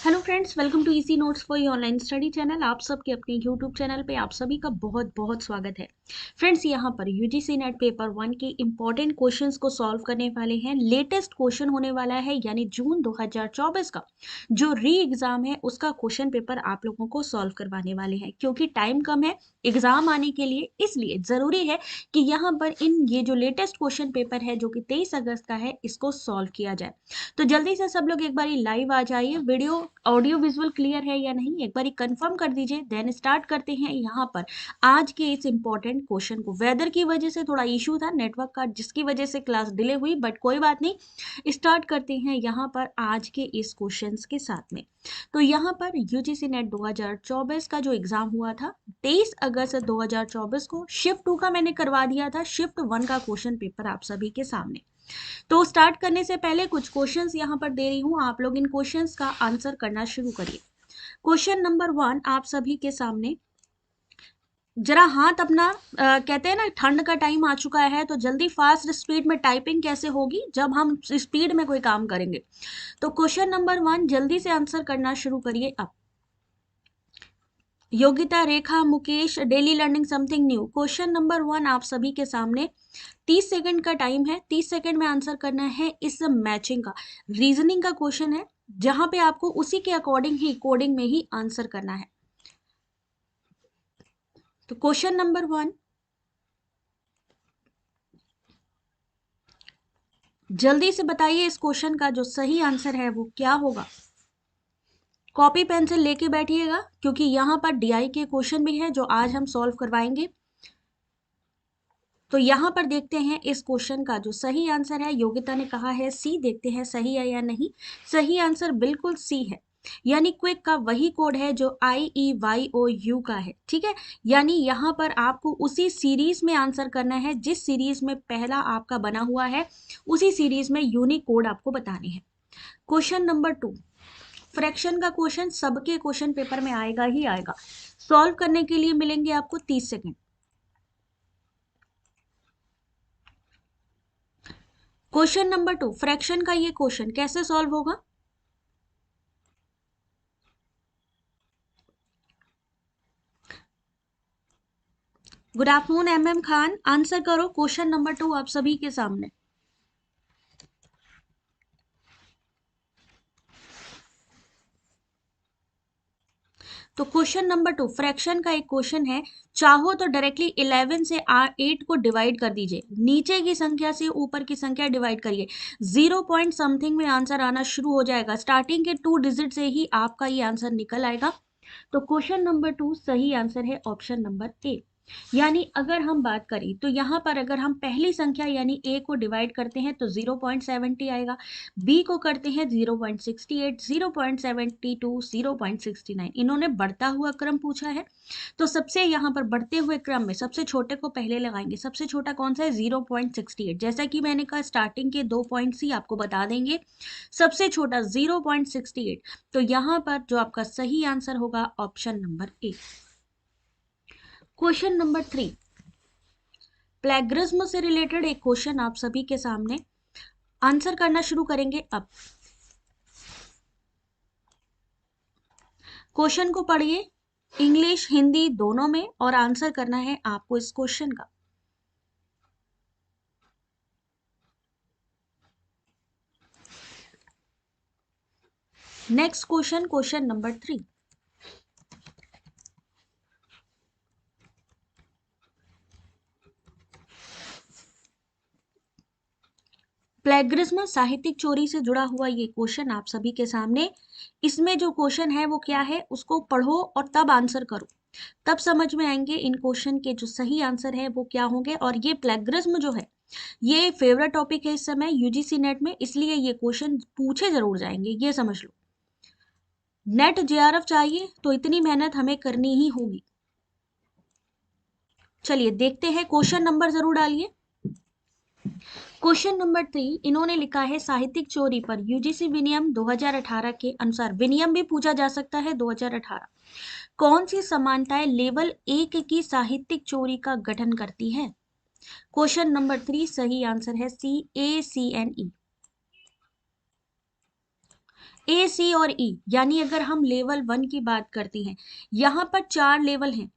Hello friends, welcome to easy notes for your online study channel. आप सबके अपने YouTube channel पे आप सभी का बहुत बहुत स्वागत है। फ्रेंड्स, यहाँ पर यूजीसी नेट पेपर 1 के इंपॉर्टेंट क्वेश्चंस को सॉल्व करने वाले हैं। लेटेस्ट क्वेश्चन होने वाला है, यानी जून 2024 का जो री एग्जाम है उसका क्वेश्चन पेपर आप लोगों को सॉल्व करवाने वाले हैं। क्योंकि टाइम कम है एग्जाम आने के लिए, इसलिए जरूरी है कि यहाँ पर ये जो लेटेस्ट क्वेश्चन पेपर है जो कि 23 अगस्त का है, इसको सॉल्व किया जाए। तो जल्दी से सब लोग एक बारी लाइव आ जाइए। वीडियो ऑडियो विजुअल क्लियर है या नहीं, एक बारी कंफर्म कर दीजिए। देन स्टार्ट करते हैं यहाँ पर आज के इस इंपॉर्टेंट क्वेश्चन को। वेदर की वजह से थोड़ा इशू था नेटवर्क का, जिसकी वजह से क्लास डिले हुई, बट कोई बात नहीं। स्टार्ट करते हैं यहाँ पर आज के इस क्वेश्चन के साथ में। तो यहाँ पर यूजीसी नेट 2024 का जो एग्जाम हुआ था 23 अगस्त 2024 को, शिफ्ट 2 का मैंने करवा दिया था। शिफ्ट 1 का क्वेश्चन पेपर आप सभी के सामने। तो स्टार्ट करने से पहले कुछ क्वेश्चंस यहाँ पर दे रही हूँ, आप लोग इन क्वेश्चंस का आंसर करना शुरू करिए। क्वेश्चन नंबर 1 आप सभी के सामने। जरा हाथ अपना कहते हैं ना, ठंड का टाइम आ चुका है, तो जल्दी फास्ट स्पीड में टाइपिंग कैसे होगी जब हम स्पीड में कोई काम करेंगे। तो क्वेश्चन नंबर 1 जल्दी से आंसर करना शुरू करिए अब। Yogita, Rekha, Mukesh, daily learning something new. Question number 1 आप सभी के सामने। 30 सेकंड का टाइम है, 30 सेकंड में आंसर करना है इस मैचिंग का। रीजनिंग का क्वेश्चन है, जहां पे आपको उसी के अकॉर्डिंग ही कोडिंग में ही आंसर करना है। तो क्वेश्चन नंबर 1 जल्दी से बताइए, इस क्वेश्चन का जो सही आंसर है वो क्या होगा। कॉपी पेंसिल लेके बैठिएगा, क्योंकि यहाँ पर डीआई के क्वेश्चन भी है जो आज हम सॉल्व करवाएंगे। तो यहाँ पर देखते हैं इस क्वेश्चन का जो सही आंसर है। योगिता ने कहा है सी, देखते हैं सही है या नहीं। सही आंसर बिल्कुल सी है, यानी क्विक का वही कोड है जो IEYOU का है। ठीक है, यानी यहाँ पर आपको उसी सीरीज में आंसर करना है जिस सीरीज में पहला आपका बना हुआ है, उसी सीरीज में यूनिक कोड आपको बताने हैं। क्वेश्चन नंबर 2 फ्रैक्शन का क्वेश्चन सबके क्वेश्चन पेपर में आएगा ही आएगा। सॉल्व करने के लिए मिलेंगे आपको 30 सेकेंड। क्वेश्चन नंबर 2 फ्रैक्शन का ये क्वेश्चन कैसे सॉल्व होगा। Good afternoon MM Khan, answer करो क्वेश्चन नंबर 2 आप सभी के सामने। तो क्वेश्चन नंबर 2 फ्रैक्शन का एक क्वेश्चन है। चाहो तो डायरेक्टली 11 से 8 को डिवाइड कर दीजिए, नीचे की संख्या से ऊपर की संख्या डिवाइड करिए, 0 पॉइंट समथिंग में आंसर आना शुरू हो जाएगा। स्टार्टिंग के 2 डिजिट से ही आपका ये आंसर निकल आएगा। तो क्वेश्चन नंबर 2 सही आंसर है ऑप्शन नंबर ए। यानी अगर हम बात करें तो यहाँ पर अगर हम पहली संख्या यानी ए को डिवाइड करते हैं तो 0.70 आएगा, बी को करते हैं 0.68, 0.72, 0.69। इन्होंने बढ़ता हुआ क्रम पूछा है, तो सबसे यहाँ पर बढ़ते हुए क्रम में सबसे छोटे को पहले लगाएंगे। सबसे छोटा कौन सा है, 0.68। जैसा कि मैंने कहा स्टार्टिंग के 2 पॉइंट्स ही आपको बता देंगे, सबसे छोटा 0.68। तो यहाँ पर जो आपका सही आंसर होगा ऑप्शन नंबर ए। क्वेश्चन नंबर 3 प्लेगरिज्म से रिलेटेड एक क्वेश्चन आप सभी के सामने। आंसर करना शुरू करेंगे अब। क्वेश्चन को पढ़िए इंग्लिश हिंदी दोनों में, और आंसर करना है आपको इस क्वेश्चन का। Next question, question number 3। Plagiarism साहित्यिक चोरी से जुड़ा हुआ ये क्वेश्चन आप सभी के सामने। इसमें जो क्वेश्चन है वो क्या है, उसको पढ़ो और तब आंसर करो, तब समझ में आएंगे इन क्वेश्चन के जो सही आंसर है वो क्या होंगे। और ये प्लेगरिज्म जो है ये फेवरेट टॉपिक है इस समय यूजीसी नेट में, इसलिए ये क्वेश्चन पूछे जरूर जाएंगे, ये समझ लो। नेट JRF चाहिए तो इतनी मेहनत हमें करनी ही होगी। चलिए देखते हैं, क्वेश्चन नंबर जरूर डालिए। क्वेश्चन नंबर 3 इन्होंने लिखा है साहित्यिक चोरी पर यूजीसी विनियम 2018 के अनुसार, विनियम भी पूछा जा सकता है 2018, कौन सी समानताएं लेवल 1 की साहित्यिक चोरी का गठन करती है। क्वेश्चन नंबर 3 सही आंसर है CACNE। ए, सी और ई, यानी अगर हम लेवल 1 की बात करते हैं, यहाँ पर 4 लेवल हैं।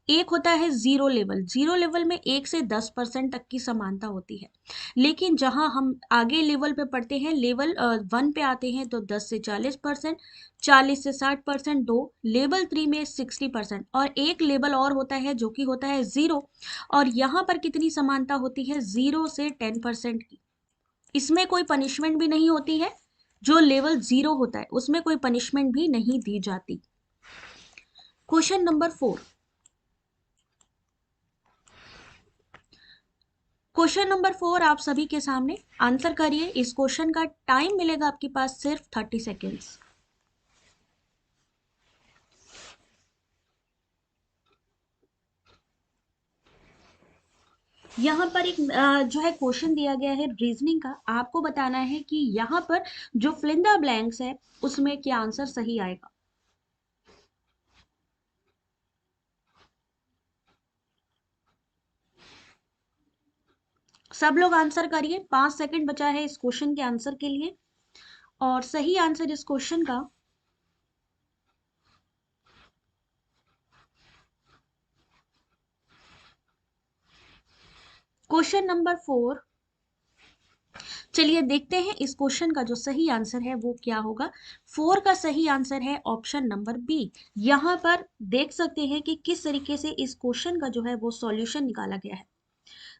एक होता है जीरो लेवल, जीरो लेवल में 1 से 10% तक की समानता होती है। लेकिन जहां हम आगे लेवल पे पढ़ते हैं, लेवल 1 पे आते हैं, तो 10 से 40%, 40 से 60%, दो लेवल 3 में 60%, और एक लेवल और होता है जो कि होता है जीरो, और यहाँ पर कितनी समानता होती है, 0 से 10% की। इसमें कोई पनिशमेंट भी नहीं होती है, जो लेवल 0 होता है उसमें कोई पनिशमेंट भी नहीं दी जाती। क्वेश्चन नंबर 4, क्वेश्चन नंबर 4 आप सभी के सामने, आंसर करिए। इस क्वेश्चन का टाइम मिलेगा आपके पास सिर्फ 30 सेकेंड्स। यहाँ पर एक जो है क्वेश्चन दिया गया है रीजनिंग का, आपको बताना है कि यहाँ पर जो फिल इन द ब्लैंक्स है उसमें क्या आंसर सही आएगा। सब लोग आंसर करिए, 5 सेकंड बचा है इस क्वेश्चन के आंसर के लिए। और सही आंसर इस क्वेश्चन का, क्वेश्चन नंबर 4, चलिए देखते हैं इस क्वेश्चन का जो सही आंसर है वो क्या होगा। 4 का सही आंसर है ऑप्शन नंबर बी। यहाँ पर देख सकते हैं कि किस तरीके से इस क्वेश्चन का जो है वो सॉल्यूशन निकाला गया है।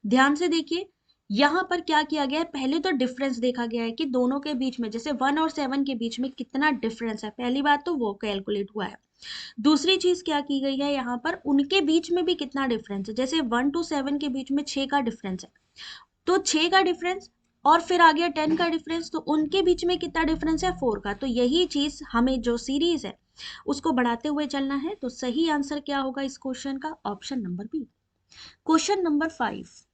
ध्यान से देखिए, यहाँ पर क्या किया गया है, पहले तो डिफरेंस देखा गया है कि दोनों के बीच में, जैसे 1 और 7 के बीच में कितना डिफरेंस है, पहली बात तो वो कैलकुलेट हुआ है। दूसरी चीज क्या की गई है, यहाँ पर उनके बीच में भी कितना डिफरेंस है, जैसे 1 to 7 के बीच में 6 का डिफरेंस है, तो 6 का डिफरेंस, और फिर आ गया 10 का डिफरेंस, तो उनके बीच में कितना डिफरेंस है, 4 का। तो यही चीज हमें जो सीरीज है उसको बढ़ाते हुए चलना है। तो सही आंसर क्या होगा इस क्वेश्चन का, option number B. Question number 5,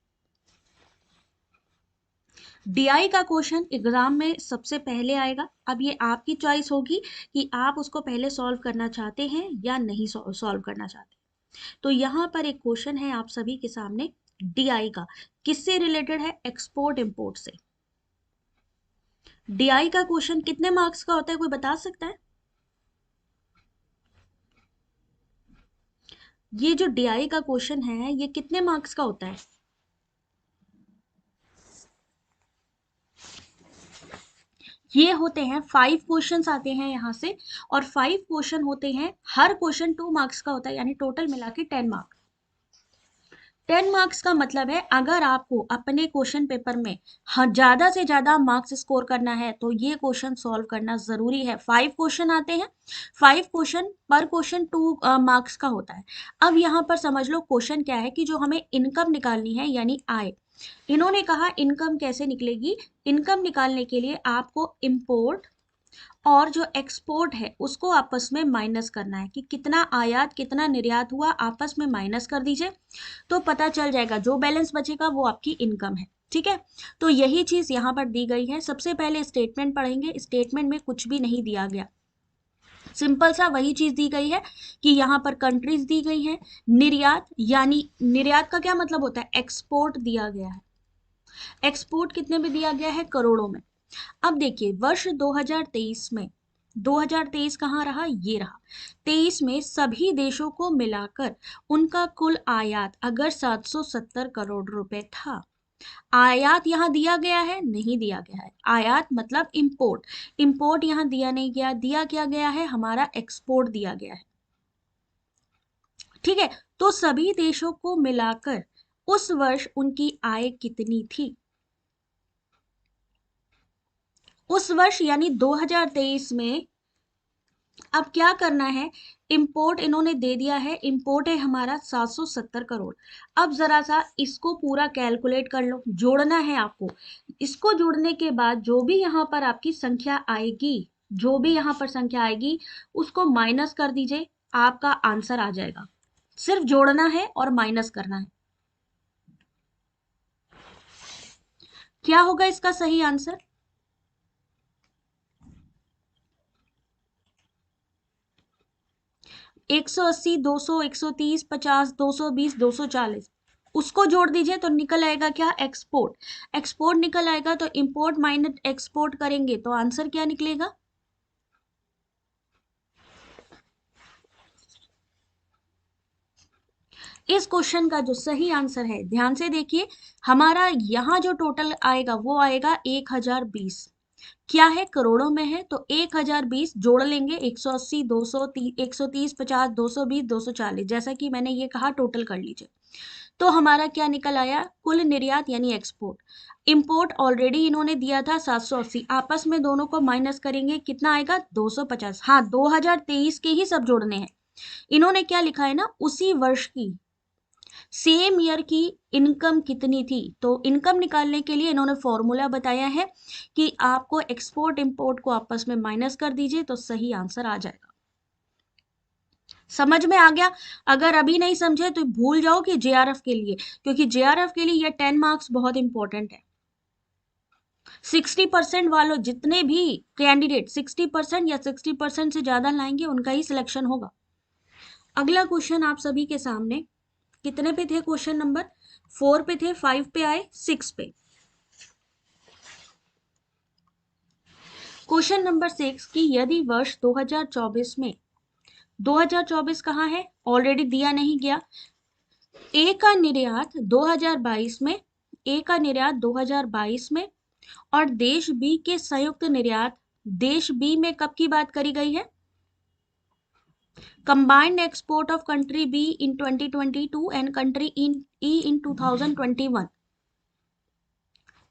DI का क्वेश्चन एग्जाम में सबसे पहले आएगा। अब ये आपकी चॉइस होगी कि आप उसको पहले सॉल्व करना चाहते हैं या नहीं सॉल्व करना चाहते। तो यहाँ पर एक क्वेश्चन है आप सभी के सामने, डीआई का, किससे रिलेटेड है, एक्सपोर्ट इंपोर्ट से। डीआई का क्वेश्चन कितने मार्क्स का होता है, कोई बता सकता है। ये जो डीआई का क्वेश्चन है ये कितने मार्क्स का होता है। ये होते हैं 5 क्वेश्चंस आते हैं यहाँ से, और 5 क्वेश्चन होते हैं, हर क्वेश्चन 2 मार्क्स का होता है, यानी टोटल मिला के 10 मार्क्स। 10 मार्क्स का मतलब है अगर आपको अपने क्वेश्चन पेपर में ज्यादा से ज्यादा मार्क्स स्कोर करना है तो ये क्वेश्चन सॉल्व करना जरूरी है। 5 क्वेश्चन आते हैं, 5 क्वेश्चन पर क्वेश्चन 2 मार्क्स का होता है। अब यहाँ पर समझ लो क्वेश्चन क्या है, कि जो हमें इनकम निकालनी है यानी आय। इन्होंने कहा इनकम कैसे निकलेगी, इनकम निकालने के लिए आपको इंपोर्ट और जो एक्सपोर्ट है उसको आपस में माइनस करना है, कि कितना आयात कितना निर्यात हुआ, आपस में माइनस कर दीजिए, तो पता चल जाएगा, जो बैलेंस बचेगा वो आपकी इनकम है। ठीक है, तो यही चीज यहाँ पर दी गई है। सबसे पहले स्टेटमेंट पढ़ेंगे, स्टेटमेंट में कुछ भी नहीं दिया गया, सिंपल सा वही चीज दी गई है कि यहाँ पर कंट्रीज दी गई है, निर्यात, यानी निर्यात का क्या मतलब होता है, एक्सपोर्ट दिया गया है। एक्सपोर्ट कितने में दिया गया है, करोड़ों में। अब देखिए वर्ष 2023 में, 2023 कहाँ रहा, ये रहा, 23 में सभी देशों को मिलाकर उनका कुल आयात अगर 770 करोड़ रुपए था। आयात यहाँ दिया गया है, नहीं दिया गया है, आयात मतलब इंपोर्ट, इंपोर्ट यहाँ दिया नहीं गया, दिया क्या गया है, हमारा एक्सपोर्ट दिया गया है। ठीक है, तो सभी देशों को मिलाकर उस वर्ष उनकी आय कितनी थी, उस वर्ष यानी 2023 में। अब क्या करना है, इंपोर्ट इन्होंने दे दिया है, इंपोर्ट है हमारा 770 करोड़। अब जरा सा इसको पूरा कैलकुलेट कर लो, जोड़ना है आपको। इसको जोड़ने के बाद जो भी यहाँ पर आपकी संख्या आएगी, जो भी यहाँ पर संख्या आएगी उसको माइनस कर दीजिए, आपका आंसर आ जाएगा। सिर्फ जोड़ना है और माइनस करना है। क्या होगा इसका सही आंसर, 180, 200, 130, 50, 220, 240, उसको जोड़ दीजिए तो निकल आएगा क्या, एक्सपोर्ट। एक्सपोर्ट निकल आएगा तो इंपोर्ट माइनस एक्सपोर्ट करेंगे तो आंसर क्या निकलेगा, इस क्वेश्चन का जो सही आंसर है, ध्यान से देखिए, हमारा यहाँ जो टोटल आएगा वो आएगा 1020। क्या है, करोड़ों में है, तो 1020 जोड़ लेंगे, 180, 200, 130, 50, 220, 240, जैसा कि मैंने ये कहा टोटल कर लीजिए। तो हमारा क्या निकल आया, कुल निर्यात यानी एक्सपोर्ट। इंपोर्ट ऑलरेडी इन्होंने दिया था 780, आपस में दोनों को माइनस करेंगे, कितना आएगा 250। हाँ, 2023 के ही सब जोड़ने हैं। इन्होंने क्या लिखा है ना, उसी वर्ष की सेम ईयर की इनकम कितनी थी, तो इनकम निकालने के लिए इन्होंने फॉर्मूला बताया है कि आपको एक्सपोर्ट इंपोर्ट को आपस में माइनस कर दीजिए तो सही आंसर आ जाएगा। समझ में आ गया? अगर अभी नहीं समझे तो भूल जाओ कि जेआरएफ के लिए, क्योंकि जेआरएफ के लिए ये 10 मार्क्स बहुत इंपॉर्टेंट है। 60% वालों, जितने भी कैंडिडेट 60% या 60% से ज्यादा लाएंगे उनका ही सिलेक्शन होगा। अगला क्वेश्चन आप सभी के सामने, कितने पे थे क्वेश्चन नंबर 4 पे थे, 5 पे आए, 6 पे। क्वेश्चन नंबर 6 की यदि वर्ष 2024 में, 2024 कहाँ है, ऑलरेडी दिया नहीं गया, ए का निर्यात 2022 में, ए का निर्यात 2022 में और देश बी के संयुक्त निर्यात देश बी में कब की बात करी गई है, combined export of country B in 2022 and country in E in 2021।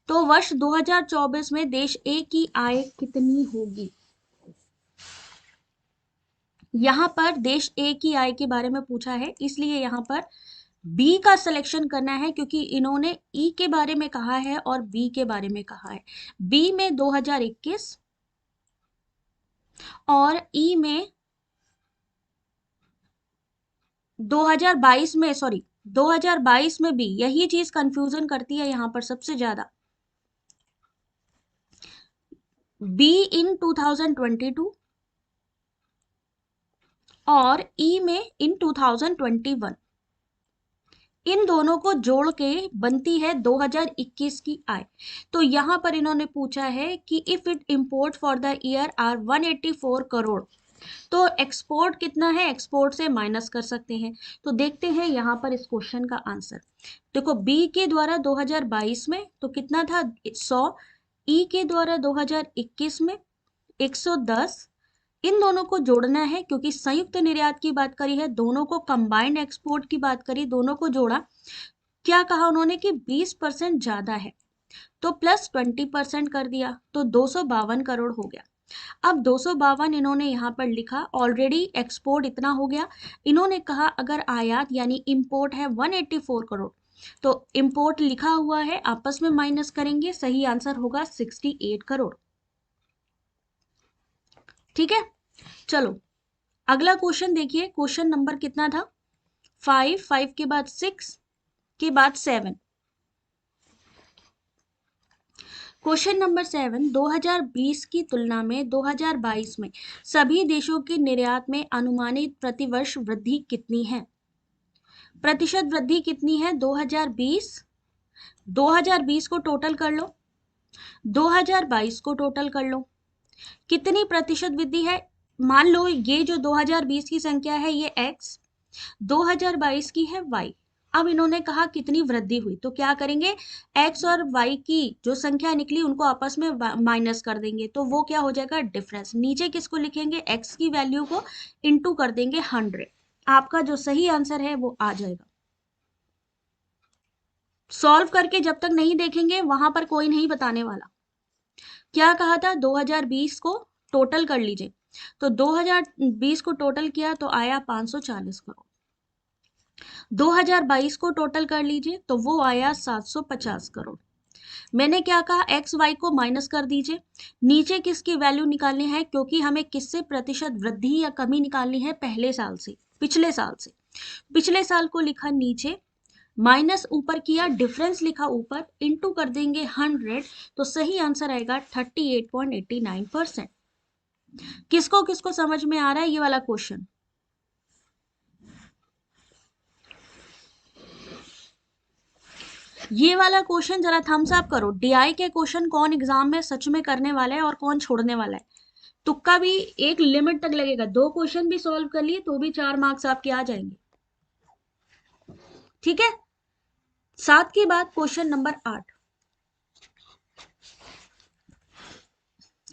तो वर्ष 2024 में देश ए की आय कितनी होगी। यहां पर देश ए की आय के बारे में पूछा है, इसलिए यहां पर बी का सिलेक्शन करना है, क्योंकि इन्होंने ई के बारे में कहा है और बी के बारे में कहा है। बी में 2021 और ई में 2022 में, सॉरी 2022 में भी यही चीज कंफ्यूजन करती है यहां पर सबसे ज्यादा। बी इन 2022 और ई में इन 2021, इन दोनों को जोड़ के बनती है 2021 की आय। तो यहां पर इन्होंने पूछा है कि if it import for the year are 184 crore, तो एक्सपोर्ट कितना है, एक्सपोर्ट से माइनस कर सकते हैं। तो देखते हैं यहां पर इस क्वेश्चन का आंसर। देखो, बी के द्वारा 2022 में तो कितना था 100, ई के द्वारा 2021 में 110, इन दोनों को जोड़ना है क्योंकि संयुक्त निर्यात की बात करी है, दोनों को कंबाइंड एक्सपोर्ट की बात करी, दोनों को जोड़ा, क्या कहा उन्होंने कि 20% ज्यादा है, तो प्लस 20% कर दिया, तो 252 करोड़ हो गया। अब 252 इन्होंने यहाँ पर लिखा, ऑलरेडी एक्सपोर्ट इतना हो गया। इन्होंने कहा अगर आयात यानी इंपोर्ट है 184 करोड़, तो इंपोर्ट लिखा हुआ है, आपस में माइनस करेंगे, सही आंसर होगा 68 करोड़। ठीक है, चलो अगला क्वेश्चन देखिए, क्वेश्चन नंबर कितना था 5, 5 के बाद 6 के बाद 7। क्वेश्चन नंबर 7, 2020 की तुलना में 2022 में सभी देशों के निर्यात में अनुमानित प्रतिवर्ष वृद्धि कितनी है, प्रतिशत वृद्धि कितनी है 2020, 2020 को टोटल कर लो, 2022 को टोटल कर लो, कितनी प्रतिशत वृद्धि है। मान लो ये जो 2020 की संख्या है ये x, 2022 की है y। अब इन्होंने कहा कितनी वृद्धि हुई, तो क्या करेंगे, x और y की जो संख्या निकली उनको आपस में माइनस कर देंगे, तो वो क्या हो जाएगा डिफरेंस। नीचे किसको लिखेंगे, x की वैल्यू को इनटू कर देंगे 100, आपका जो सही आंसर है वो आ जाएगा। सॉल्व करके जब तक नहीं देखेंगे वहां पर कोई नहीं बताने वाला। क्या कहा था, 2020 को टोटल कर लीजिए, तो 2020 को टोटल किया तो आया 540 करोड़, 2022 को टोटल कर लीजिए तो वो आया 750 करोड़। मैंने क्या कहा, एक्स वाई को माइनस कर दीजिए, नीचे किसकी वैल्यू निकालनी है, क्योंकि हमें किससे प्रतिशत वृद्धि या कमी निकालनी है, पहले साल से, पिछले साल से। पिछले साल को लिखा नीचे, माइनस ऊपर किया, डिफरेंस लिखा ऊपर, इनटू कर देंगे 100, तो सही आंसर आएगा 38.89%। किसको किसको समझ में आ रहा है ये वाला क्वेश्चन। ये वाला क्वेश्चन जरा थम्स अप करो, डीआई के क्वेश्चन कौन एग्जाम में सच में करने वाला है और कौन छोड़ने वाला है। तुक्का भी एक लिमिट तक लगेगा, 2 क्वेश्चन भी सॉल्व कर लिए तो भी 4 मार्क्स आपके आ जाएंगे। ठीक है। साथ के बाद क्वेश्चन नंबर 8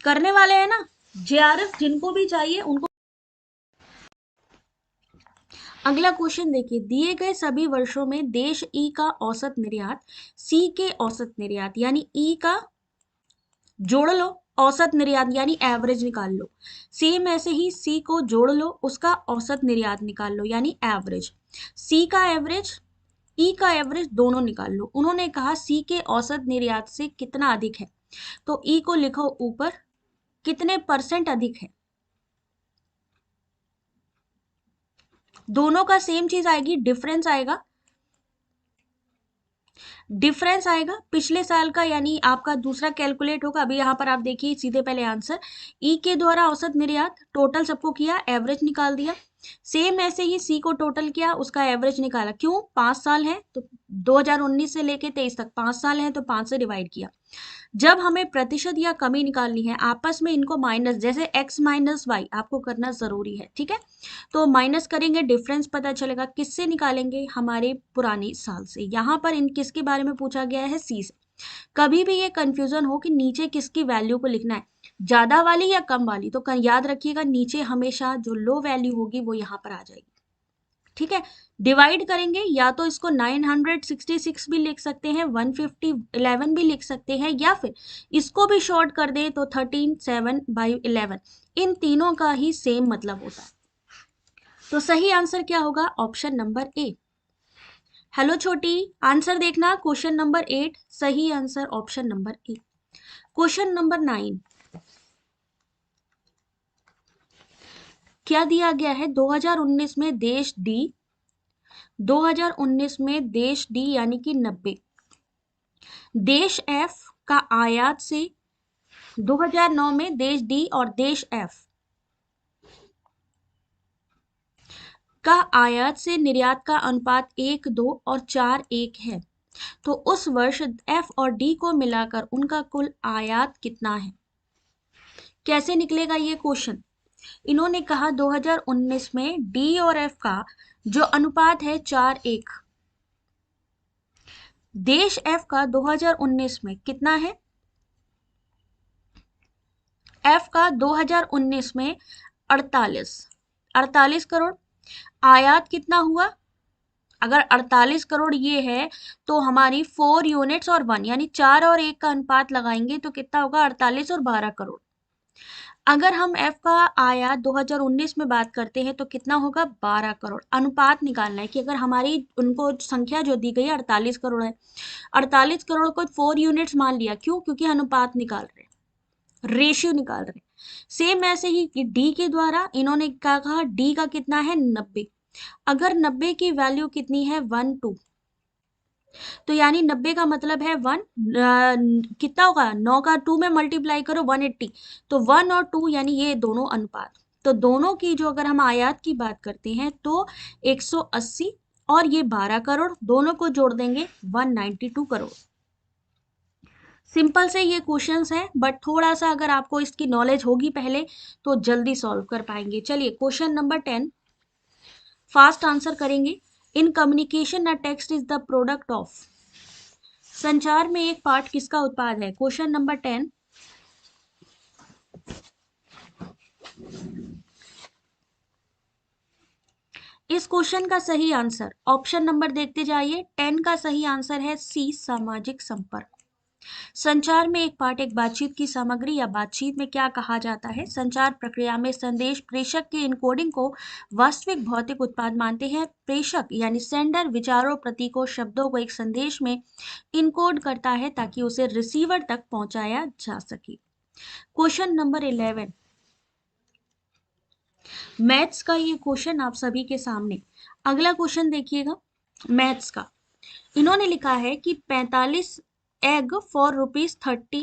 करने वाले हैं ना, जेआरएफ जिनको भी चाहिए उनको। अगला क्वेश्चन देखिए, दिए गए सभी वर्षों में देश ई का औसत निर्यात सी के औसत निर्यात यानी ई का जोड़ लो, औसत निर्यात यानी एवरेज निकाल लो। सेम ऐसे ही सी को जोड़ लो, उसका औसत निर्यात निकाल लो यानी एवरेज। सी का एवरेज, ई का एवरेज दोनों निकाल लो। उन्होंने कहा सी के औसत निर्यात से कितना अधिक है, तो ई को लिखो ऊपर, कितने परसेंट अधिक है। दोनों का सेम चीज आएगी, डिफरेंस आएगा, डिफरेंस आएगा पिछले साल का, यानी आपका दूसरा कैलकुलेट होगा। अभी यहाँ पर आप देखिए सीधे पहले आंसर, ई के द्वारा औसत निर्यात टोटल सबको किया, एवरेज निकाल दिया। सेम ऐसे ही सी को टोटल किया, उसका एवरेज निकाला। क्यों? 5 साल है तो 2019 से लेके 23 तक 5 साल है तो 5 से डिवाइड किया। जब हमें प्रतिशत या कमी निकालनी है, आपस में इनको माइनस, जैसे x माइनस वाई आपको करना जरूरी है, ठीक है। तो माइनस करेंगे, डिफरेंस पता चलेगा। किससे निकालेंगे? हमारे पुरानी साल से। यहाँ पर इन किसके बारे में पूछा गया है? सी से। कभी भी ये कंफ्यूजन हो कि नीचे किसकी वैल्यू को लिखना है, ज्यादा वाली या कम वाली, तो याद रखिएगा नीचे हमेशा जो लो वैल्यू होगी वो यहाँ पर आ जाएगी, ठीक है। डिवाइड करेंगे, या तो इसको 966 भी लिख सकते हैं, 150 भी लिख सकते हैं, या फिर इसको भी शॉर्ट कर दें तो 13 7/11। इन तीनों का ही सेम मतलब होता है। तो सही आंसर क्या होगा? ऑप्शन नंबर ए। हेलो छोटी, आंसर देखना, क्वेश्चन नंबर 8 सही आंसर ऑप्शन नंबर ए। क्वेश्चन नंबर 9 क्या दिया गया है? 2019 में देश डी, 2019 में देश डी यानी कि 90, देश एफ का आयात से 2009 में देश डी और देश एफ का आयात से निर्यात का अनुपात 1:2 और 4:1 है। तो उस वर्ष एफ और डी को मिलाकर उनका कुल आयात कितना है? कैसे निकलेगा ये क्वेश्चन? इन्होंने कहा 2019 में डी और एफ का जो अनुपात है 4:1, देश एफ का 2019 में कितना है? एफ का 2019 में 48 करोड़। आयात कितना हुआ? अगर 48 करोड़ ये है तो हमारी 4 यूनिट्स और 1 यानी 4 और 1 का अनुपात लगाएंगे तो कितना होगा? 48 और 12 करोड़। अगर हम एफ का आयात 2019 में बात करते हैं तो कितना होगा? 12 करोड़। अनुपात निकालना है कि अगर हमारी उनको संख्या जो दी गई है 48 करोड़ है, 48 करोड़ को 4 यूनिट्स मान लिया। क्यों? क्योंकि अनुपात निकाल रहे हैं, रेशियो निकाल रहे हैं। सेम ऐसे ही डी के द्वारा इन्होंने क्या कहा? डी का कितना है? 90। अगर 90 की वैल्यू कितनी है? 1 2, तो यानी 90 का मतलब है 1, कितना होगा? 9 का 2 में मल्टीप्लाई करो 180, तो 1 और 2 यानी ये दोनों अनुपात। तो दोनों की जो अगर हम आयात की बात करते हैं तो 180 और ये 12 करोड़, दोनों को जोड़ देंगे 192 करोड़। सिंपल से ये क्वेश्चंस हैं, बट थोड़ा सा अगर आपको इसकी नॉलेज होगी पहले तो जल्दी सॉल्व कर पाएंगे। चलिए क्वेश्चन नंबर 10 फास्ट आंसर करेंगे। In communication a text is the product of, संचार में एक पाठ किसका उत्पाद है? Question number 10। इस क्वेश्चन का सही आंसर, ऑप्शन नंबर देखते जाइए, 10 का सही आंसर है सी, सामाजिक संपर्क। संचार में एक पाठ एक बातचीत की सामग्री या बातचीत में क्या कहा जाता है? संचार प्रक्रिया में संदेश प्रेषक के इनकोडिंग को वास्तविक भौतिक उत्पाद मानते हैं। प्रेषक यानी सेंडर विचारों, प्रतीकों, शब्दों को एक संदेश में इनकोड करता है ताकि उसे रिसीवर तक पहुंचाया जा सके। क्वेश्चन नंबर 11 मैथ्स का ये क्वेश्चन आप सभी के सामने। अगला क्वेश्चन देखिएगा मैथ्स का। इन्होंने लिखा है कि 45 एग फॉर ₹30,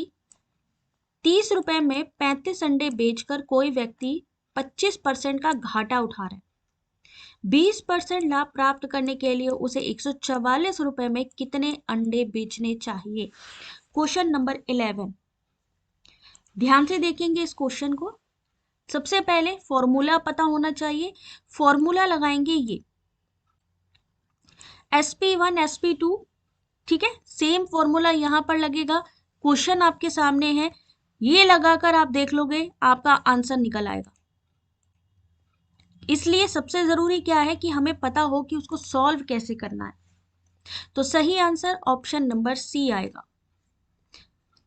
30 रुपए में 35 अंडे बेचकर कोई व्यक्ति 25% का घाटा उठा रहा है। 20% लाभ प्राप्त करने के लिए उसे 144 रुपए में कितने अंडे बेचने चाहिए? क्वेश्चन नंबर 11 ध्यान से देखेंगे इस क्वेश्चन को। सबसे पहले फॉर्मूला पता होना चाहिए। फॉर्मूला लगाएंगे ये sp1 sp2, ठीक है, सेम फॉर्मूला यहां पर लगेगा। क्वेश्चन आपके सामने है, ये लगाकर आप देख लोगे आपका आंसर निकल आएगा। इसलिए सबसे जरूरी क्या है कि हमें पता हो कि उसको सॉल्व कैसे करना है। तो सही आंसर ऑप्शन नंबर सी आएगा।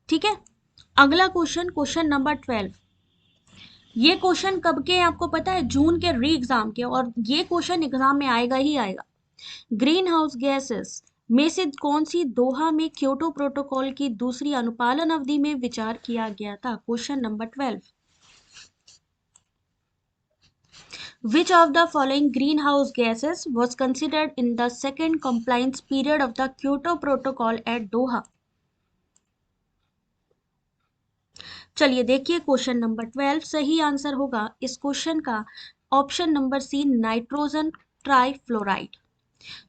ठीक है, अगला क्वेश्चन, क्वेश्चन नंबर 12। ये क्वेश्चन कब के हैं आपको पता है? जून के री एग्जाम के, और ये क्वेश्चन एग्जाम में आएगा ही आएगा। ग्रीन हाउस गैसेस में से कौन सी दोहा में क्योटो प्रोटोकॉल की दूसरी अनुपालन अवधि में विचार किया गया था? Question number 12। Which of the following greenhouse gases was considered in the second compliance period of the Kyoto Protocol at Doha? चलिए देखिए क्वेश्चन नंबर 12, सही आंसर होगा इस क्वेश्चन का option number C, nitrogen trifluoride.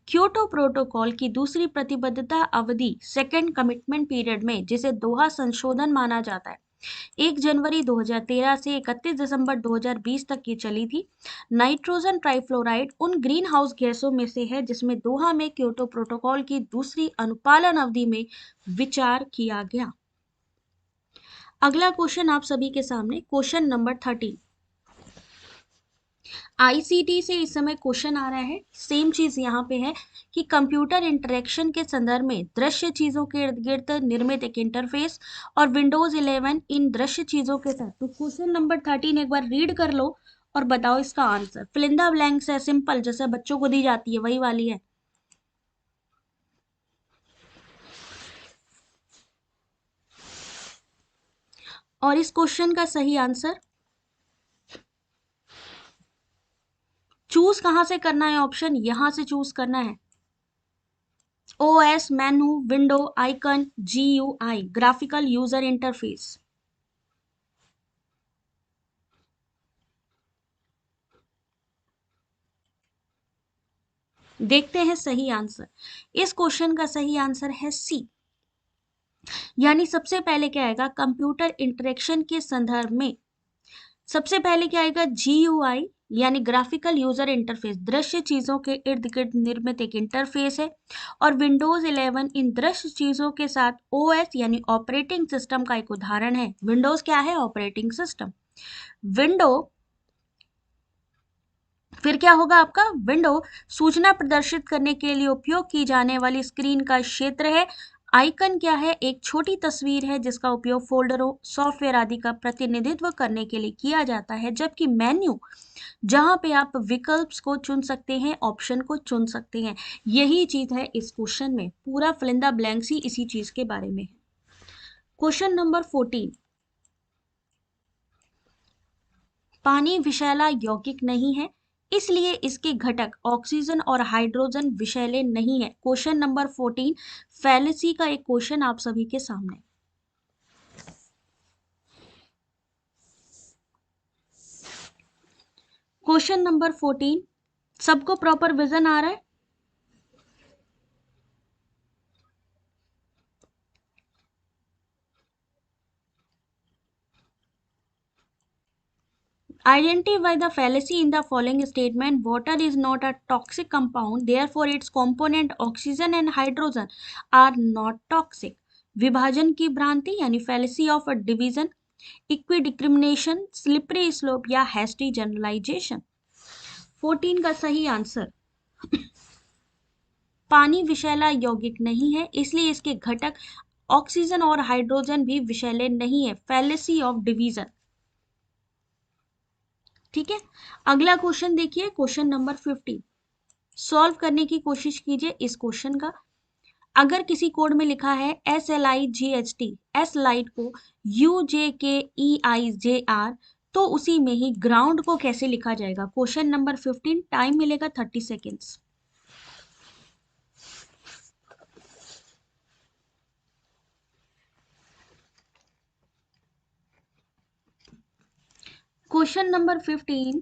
Kyoto protocol की दूसरी प्रतिबद्धता अवधि, सेकेंड कमिटमेंट पीरियड में, जिसे दोहा संशोधन माना जाता है, 1 जनवरी 2013 से 31 दिसंबर 2020 तक की चली थी। नाइट्रोजन ट्राइफ्लोराइड उन ग्रीन हाउस गैसों में से है जिसमें दोहा में क्योटो प्रोटोकॉल की दूसरी अनुपालन अवधि में विचार किया गया। अगला क्वेश्चन आप सभी के सामने, क्वेश्चन नंबर 13। आईसीटी से इस समय क्वेश्चन आ रहा है, सेम चीज यहाँ पे है कि कंप्यूटर इंटरेक्शन के संदर्भ में दृश्य चीजों के इर्द गिर्द निर्मित एक इंटरफेस और विंडोज 11 इन दृश्य चीजों के साथ। तो क्वेश्चन नंबर 13 एक बार रीड कर लो और बताओ इसका answer. Fill in the blanks है, सिंपल, जैसे बच्चों को दी जाती है वही वाली है। और इस क्वेश्चन का सही आंसर चूज कहां से करना है? ऑप्शन यहां से चूज करना है। ओएस, मेनू, window, icon, GUI, graphical user interface. देखते हैं सही आंसर। इस क्वेश्चन का सही आंसर है सी, यानी सबसे पहले क्या आएगा? कंप्यूटर इंटरेक्शन के संदर्भ में सबसे पहले क्या आएगा? जीयूआई, यानी ग्राफिकल यूजर इंटरफेस, दृश्य चीजों के इर्द गिर्द निर्मित एक इंटरफेस है। और विंडोज 11 इन दृश्य चीजों के साथ ओएस यानी ऑपरेटिंग सिस्टम का एक उदाहरण है। विंडोज क्या है? Operating system. विंडो, फिर क्या होगा आपका? विंडो सूचना प्रदर्शित करने के लिए उपयोग की जाने वाली स्क्रीन का क्षेत्र है। आइकन क्या है? एक छोटी तस्वीर है जिसका उपयोग फोल्डरों, सॉफ्टवेयर आदि का प्रतिनिधित्व करने के लिए किया जाता है। जबकि मेन्यू, जहां पे आप विकल्प को चुन सकते हैं, ऑप्शन को चुन सकते हैं। यही चीज है इस क्वेश्चन में, पूरा फिल इन द ब्लैंक्स ही इसी चीज के बारे में है। Question number 14। पानी विषैला यौगिक नहीं है, इसलिए इसके घटक ऑक्सीजन और हाइड्रोजन विषैले नहीं है। क्वेश्चन नंबर 14 फैलेसी का एक क्वेश्चन आप सभी के सामने। क्वेश्चन नंबर 14, सबको प्रॉपर विजन आ रहा है? Identify the fallacy in the following statement. Water is not a toxic compound, therefore its component oxygen and hydrogen are not toxic. विभाजन की भ्रांति यानी fallacy of a division, equidiscrimination, slippery slope या hasty generalization। 14 का सही answer, पानी विषैला यौगिक नहीं है, इसलिए इसके घटक ऑक्सीजन और हाइड्रोजन भी विषैले नहीं है। fallacy of division। ठीक है, अगला क्वेश्चन देखिए, क्वेश्चन नंबर 15। सॉल्व करने की कोशिश कीजिए इस क्वेश्चन का। अगर किसी कोड में लिखा है SLIGHT, एस लाइट को UJKEIJR, तो उसी में ही ग्राउंड को कैसे लिखा जाएगा? क्वेश्चन नंबर 15, टाइम मिलेगा 30 सेकेंड्स। क्वेश्चन नंबर 15,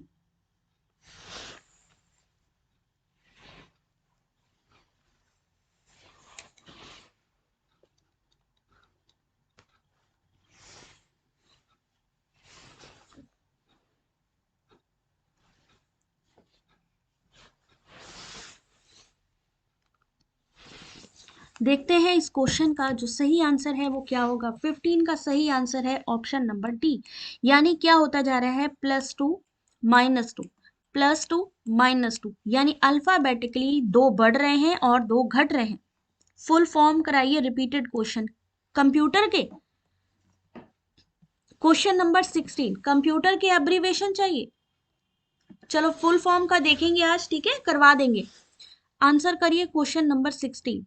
देखते हैं इस क्वेश्चन का जो सही आंसर है वो क्या होगा। 15 का सही आंसर है ऑप्शन नंबर डी। यानी क्या होता जा रहा है, +2 -2 +2 -2, यानी अल्फाबेटिकली दो बढ़ रहे हैं और दो घट रहे हैं। फुल फॉर्म कराइए रिपीटेड क्वेश्चन कंप्यूटर के। क्वेश्चन नंबर 16 कंप्यूटर के एब्रीवेशन चाहिए। चलो फुल फॉर्म का देखेंगे आज, ठीक है, करवा देंगे। आंसर करिए क्वेश्चन नंबर 16।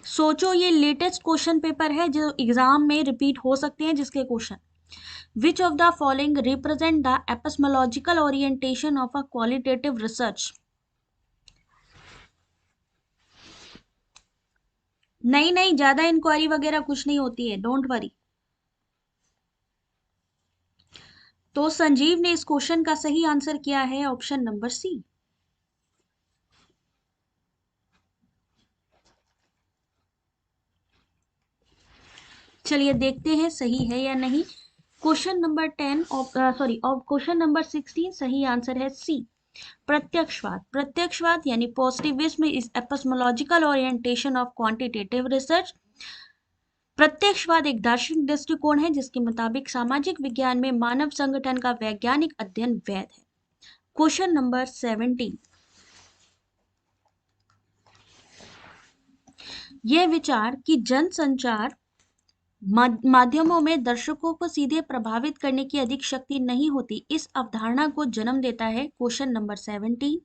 सोचो, ये लेटेस्ट क्वेश्चन पेपर है जो एग्जाम में रिपीट हो सकते हैं जिसके question. Which of the following represent the epistemological orientation of a qualitative research. नहीं नहीं, ज्यादा इंक्वायरी वगैरह कुछ नहीं होती है, डोंट वरी। तो संजीव ने इस क्वेश्चन का सही आंसर किया है ऑप्शन नंबर सी। चलिए देखते हैं सही है या नहीं। क्वेश्चन नंबर 10 क्वेश्चन नंबर 16 सही आंसर है सी, प्रत्यक्षवाद। प्रत्यक्षवाद यानी positivism is epistemological orientation of quantitative research. प्रत्यक्षवाद एक दार्शनिक दृष्टिकोण है जिसके मुताबिक सामाजिक विज्ञान में मानव संगठन का वैज्ञानिक अध्ययन वैध है। क्वेश्चन नंबर 17, यह विचार कि जनसंचार माध्यमों में दर्शकों को सीधे प्रभावित करने की अधिक शक्ति नहीं होती, इस अवधारणा को जन्म देता है। Question number 17।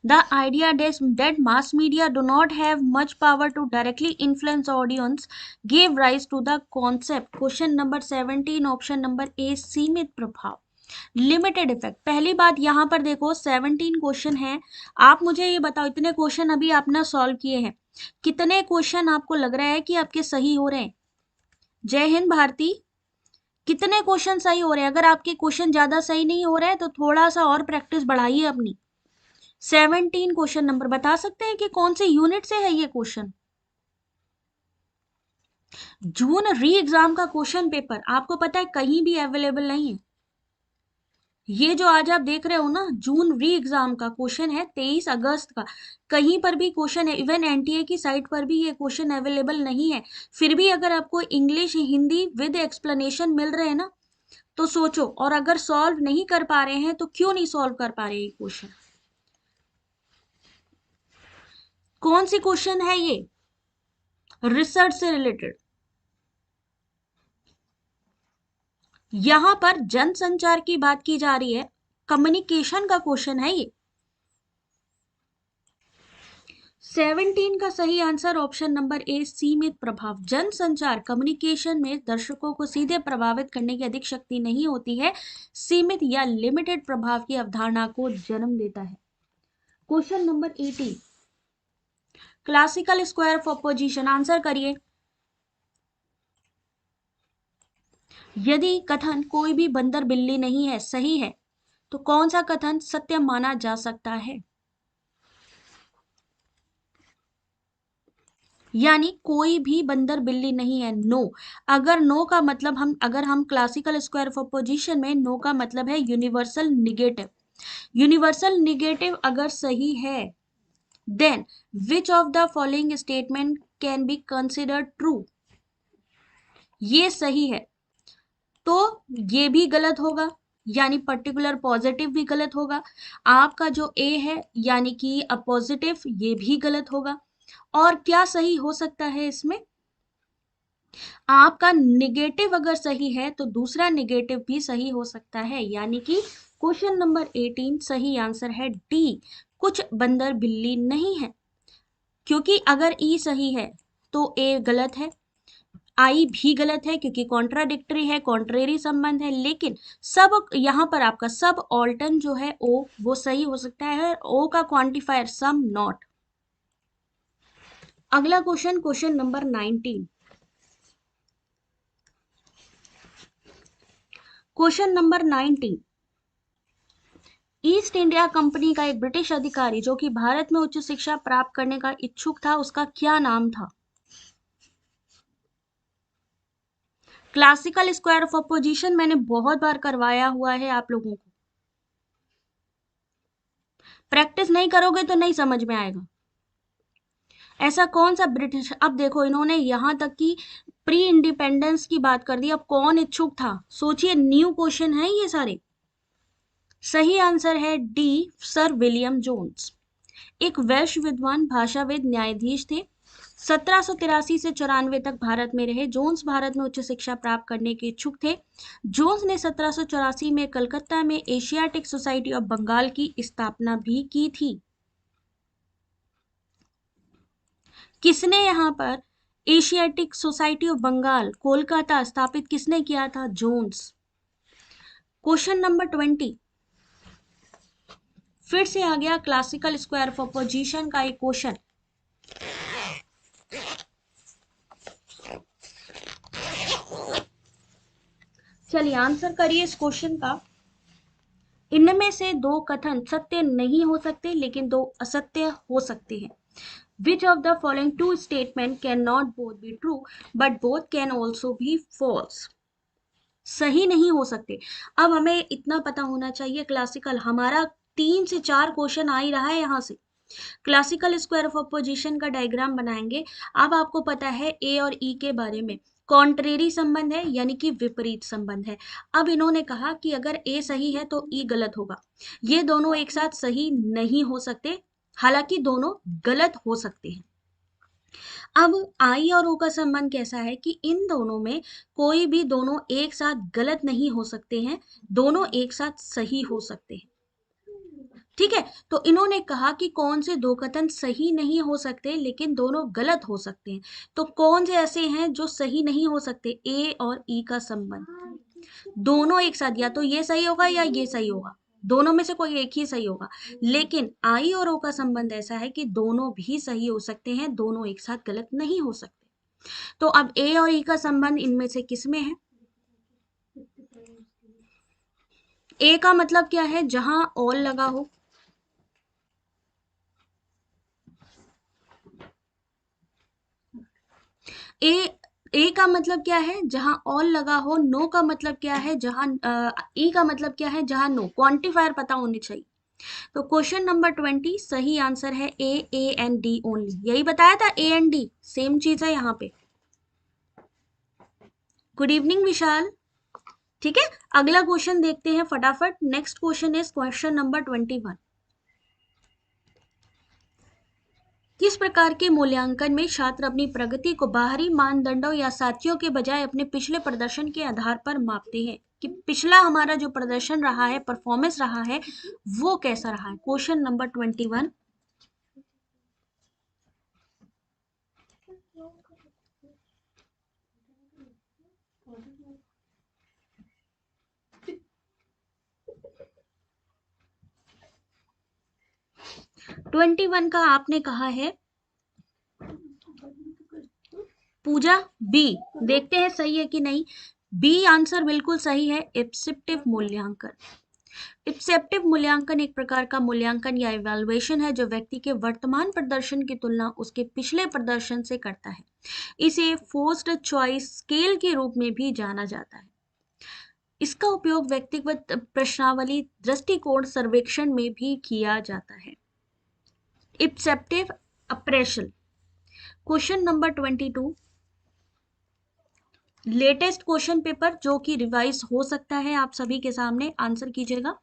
The idea that mass media do not have much power to directly influence audience gave rise to the concept. Question number 17 option number ए, सीमित प्रभाव, लिमिटेड इफेक्ट। पहली बात यहाँ पर देखो 17 क्वेश्चन है। आप मुझे ये बताओ, इतने क्वेश्चन अभी आपने सॉल्व किए हैं, कितने क्वेश्चन आपको लग रहा है कि आपके सही हो रहे हैं? जय हिंद भारती, कितने क्वेश्चन सही हो रहे हैं? अगर आपके क्वेश्चन ज्यादा सही नहीं हो रहे हैं तो थोड़ा सा और प्रैक्टिस बढ़ाइए अपनी। 17 क्वेश्चन नंबर बता सकते हैं कि कौन से यूनिट से है ये क्वेश्चन? जून री एग्जाम का क्वेश्चन पेपर आपको पता है कहीं भी अवेलेबल नहीं है। ये जो आज आप देख रहे हो ना, जून री एग्जाम का क्वेश्चन है 23 अगस्त का, कहीं पर भी क्वेश्चन है, इवन एनटीए की साइट पर भी ये क्वेश्चन अवेलेबल नहीं है। फिर भी अगर आपको इंग्लिश हिंदी विद एक्सप्लेनेशन मिल रहे हैं ना, तो सोचो, और अगर सॉल्व नहीं कर पा रहे हैं तो क्यों नहीं सॉल्व कर पा रहे ये क्वेश्चन? कौन सी क्वेश्चन है ये? रिसर्च से रिलेटेड। यहां पर जनसंचार की बात की जा रही है, कम्युनिकेशन का क्वेश्चन है ये। 17 का सही आंसर ऑप्शन नंबर ए, सीमित प्रभाव। जनसंचार कम्युनिकेशन में दर्शकों को सीधे प्रभावित करने की अधिक शक्ति नहीं होती है, सीमित या लिमिटेड प्रभाव की अवधारणा को जन्म देता है। Question number 18, classical square of opposition, answer करिए। यदि कथन कोई भी बंदर बिल्ली नहीं है सही है, तो कौन सा कथन सत्य माना जा सकता है? यानी कोई भी बंदर बिल्ली नहीं है, नो। अगर नो का मतलब अगर हम क्लासिकल स्क्वायर ऑफ अपोजिशन में, नो का मतलब है यूनिवर्सल निगेटिव। यूनिवर्सल निगेटिव अगर सही है, then which of the following statement can be considered true, ये सही है, तो ये भी गलत होगा, यानी पर्टिकुलर पॉजिटिव भी गलत होगा। आपका जो ए है यानी कि अपॉजिटिव, ये भी गलत होगा। और क्या सही हो सकता है इसमें? आपका निगेटिव अगर सही है तो दूसरा निगेटिव भी सही हो सकता है, यानी कि क्वेश्चन नंबर 18 सही आंसर है डी, कुछ बंदर बिल्ली नहीं है। क्योंकि अगर ई सही है तो ए गलत है, आई भी गलत है क्योंकि कॉन्ट्राडिक्टरी है, कॉन्ट्रेरी संबंध है। लेकिन सब यहां पर आपका सब ऑल्टर्न जो है ओ, वो सही हो सकता है। ओ का क्वांटिफायर सम, नॉट। अगला question, question number 19। Question number 19, east India company का एक ब्रिटिश अधिकारी जो कि भारत में उच्च शिक्षा प्राप्त करने का इच्छुक था, उसका क्या नाम था? क्लासिकल स्क्वायर ऑफ अपोजिशन मैंने बहुत बार करवाया हुआ है आप लोगों को, प्रैक्टिस नहीं करोगे तो नहीं समझ में आएगा। ऐसा कौन सा ब्रिटिश, अब देखो इन्होंने यहां तक कि प्री इंडिपेंडेंस की बात कर दी, अब कौन इच्छुक था सोचिए, न्यू क्वेश्चन है ये सारे। सही आंसर है डी, सर विलियम जोन्स। एक वेल्श विद्वान, भाषाविद, न्यायाधीश थे। 1783 से 94 तक भारत में रहे। जोन्स भारत में उच्च शिक्षा प्राप्त करने के इच्छुक थे। जोन्स ने 1784 में कलकत्ता में एशियाटिक सोसाइटी ऑफ बंगाल की स्थापना भी की थी। किसने यहाँ पर Asiatic society of Bengal Kolkata स्थापित किसने किया था? जोन्स। क्वेश्चन नंबर 20 फिर से आ गया क्लासिकल स्क्वायर ऑफ अपोजिशन का एक क्वेश्चन। चलिए आंसर करिए इस क्वेश्चन का। इनमें से दो कथन सत्य नहीं हो सकते लेकिन दो असत्य हो सकते हैं। Which of the following two statement cannot both be true but both can also be false? सही नहीं हो सकते। अब हमें इतना पता होना चाहिए, क्लासिकल हमारा 3 से 4 क्वेश्चन आ ही रहा है यहाँ से। क्लासिकल स्क्वायर ऑफ अपोजिशन का डायग्राम बनाएंगे। अब आपको पता है ए और ई के बारे में, कॉन्ट्रेरी संबंध है यानी कि विपरीत संबंध है। अब इन्होंने कहा कि अगर ए सही है तो ई गलत होगा। ये दोनों एक साथ सही नहीं हो सकते, हालांकि दोनों गलत हो सकते हैं। अब आई और ओ का संबंध कैसा है कि इन दोनों में कोई भी दोनों एक साथ गलत नहीं हो सकते हैं, दोनों एक साथ सही हो सकते हैं। ठीक है, तो इन्होंने कहा कि कौन से दो कथन सही नहीं हो सकते लेकिन दोनों गलत हो सकते हैं। तो कौन से ऐसे हैं जो सही नहीं हो सकते? ए और ई का संबंध दोनों एक साथ, या तो ये सही होगा या ये सही होगा, दोनों में से कोई एक ही सही होगा। लेकिन आई और ओ का संबंध ऐसा है कि दोनों भी सही हो सकते हैं, दोनों एक साथ गलत नहीं हो सकते। तो अब ए और ई का संबंध इनमें से किसमें है? ए का मतलब क्या है? जहां ऑल लगा हो। ए ए का मतलब क्या है? जहां ऑल लगा हो। नो का मतलब क्या है? जहां ई का मतलब क्या है? जहां नो। क्वांटिफायर पता होने चाहिए। तो क्वेश्चन नंबर 20 सही आंसर है ए एंड डी ओनली। यही बताया था, ए एंड डी सेम चीज है यहाँ पे। गुड इवनिंग विशाल। ठीक है, अगला क्वेश्चन देखते हैं फटाफट। Next question is question number 21। किस प्रकार के मूल्यांकन में छात्र अपनी प्रगति को बाहरी मानदंडों या साथियों के बजाय अपने पिछले प्रदर्शन के आधार पर मापते हैं? कि पिछला हमारा जो प्रदर्शन रहा है, परफॉर्मेंस रहा है, वो कैसा रहा है? Question number 21। 21 का आपने कहा है पूजा बी। देखते हैं सही है कि नहीं। बी आंसर बिल्कुल सही है, इप्सिप्टिव मूल्यांकन। इप्सेप्टिव मूल्यांकन एक प्रकार का मूल्यांकन या इवैल्यूएशन है जो व्यक्ति के वर्तमान प्रदर्शन की तुलना उसके पिछले प्रदर्शन से करता है। इसे फोर्स्ड चॉइस स्केल के रूप में भी जाना जाता है। इसका उपयोग व्यक्तिगत प्रश्नावली दृष्टिकोण सर्वेक्षण में भी किया जाता है। Ipsative appraisal. Question number 22 latest question paper जो कि रिवाइज हो सकता है आप सभी के सामने, आंसर कीजिएगा।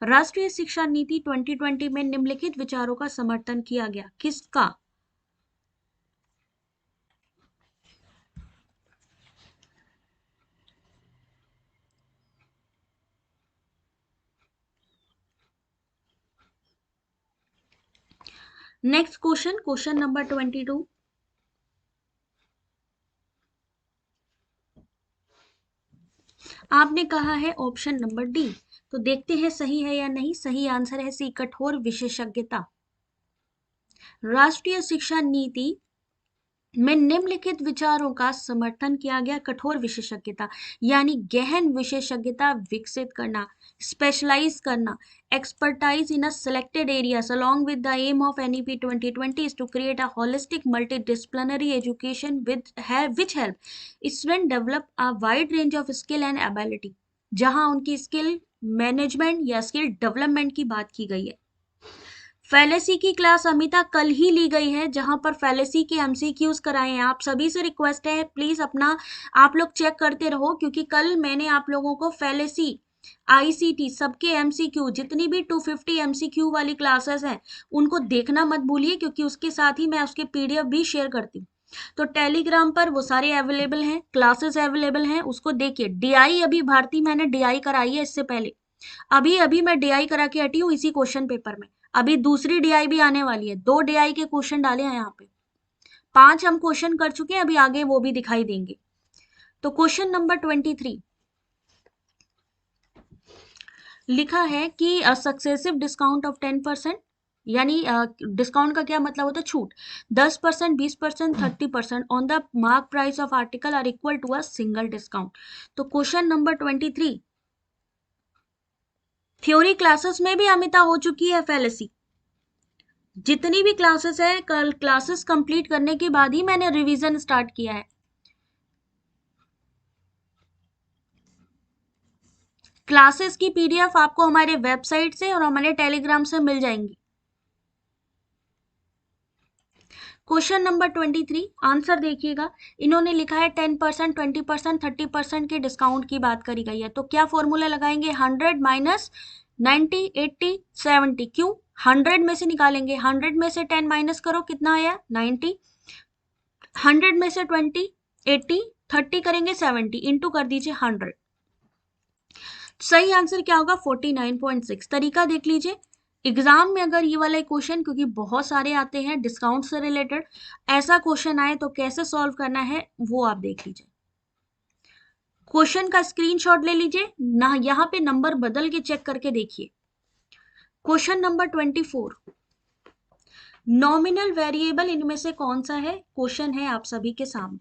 राष्ट्रीय शिक्षा नीति 2020 में निम्नलिखित विचारों का समर्थन किया गया, किसका? Next question, question number 22। आपने कहा है ऑप्शन नंबर डी, तो देखते हैं सही है या नहीं। सही आंसर है सी, कठोर विशेषज्ञता। राष्ट्रीय शिक्षा नीति में निम्नलिखित विचारों का समर्थन किया गया। कठोर विशेषज्ञता यानी गहन विशेषज्ञता विकसित करना, स्पेशलाइज करना, expertise in a selected areas along with the aim of NEP 2020 is to create a holistic multidisciplinary education which help student develop a wide range of skill and ability। जहां उनकी स्किल मैनेजमेंट या skill development की बात की गई है। Fallacy की class Amita कल ही ली गई है, जहां पर फैलेसी के एमसीक्यूज कराए हैं। आप सभी से रिक्वेस्ट है प्लीज अपना आप लोग चेक करते रहो, क्योंकि कल मैंने आप लोगों को फैलेसी आईसीटी सबके एमसीक्यू जितनी भी 250 एमसीक्यू वाली क्लासेस हैं उनको देखना मत भूलिए, क्योंकि उसके साथ ही मैं उसके पीडीएफ भी शेयर करती हूँ। तो टेलीग्राम पर वो सारे अवेलेबल हैं, क्लासेस अवेलेबल हैं, उसको देखिए। डीआई अभी भारती मैंने डीआई कराई है इससे पहले, अभी अभी मैं डीआई करा के हटी हूँ इसी क्वेश्चन पेपर में। अभी दूसरी डीआई भी आने वाली है, 2 डीआई के क्वेश्चन डाले हैं यहाँ पे, 5 हम क्वेश्चन कर चुके हैं, अभी आगे वो भी दिखाई देंगे। तो क्वेश्चन नंबर 23 लिखा है कि सक्सेसिव डिस्काउंट ऑफ 10%, यानी डिस्काउंट का क्या मतलब होता है, छूट 10%, 20%, 30% on the mark price of article are equal to a single discount. तो क्वेश्चन नंबर 23 थ्योरी क्लासेस में भी अमिता हो चुकी है फैलेसी। जितनी भी क्लासेस है, कल क्लासेस कंप्लीट करने के बाद ही मैंने रिवीजन स्टार्ट किया है। क्लासेस की पीडीएफ आपको हमारे वेबसाइट से और हमारे टेलीग्राम से मिल जाएंगी। क्वेश्चन नंबर 23 आंसर देखिएगा। इन्होंने लिखा है 10%, 20%, 30% के डिस्काउंट की बात करी गई है। तो क्या फॉर्मूला लगाएंगे, 100 माइनस 90, 80, 70। क्यों 100 में से निकालेंगे, 100 में से 10 माइनस करो, कितना आया 90, 100 में से 20 80, 30 करेंगे 70, इंटू कर दीजिए 100। सही आंसर क्या होगा 49.6। तरीका देख लीजिए, एग्जाम में अगर ये वाला क्वेश्चन, क्योंकि बहुत सारे आते हैं डिस्काउंट से रिलेटेड, ऐसा क्वेश्चन आए तो कैसे सॉल्व करना है वो आप देख लीजिए। क्वेश्चन का स्क्रीनशॉट ले लीजिए ना, यहाँ पे नंबर बदल के चेक करके देखिए। क्वेश्चन नंबर 24 नॉमिनल वेरिएबल इनमें से कौन सा है, क्वेश्चन है आप सभी के सामने।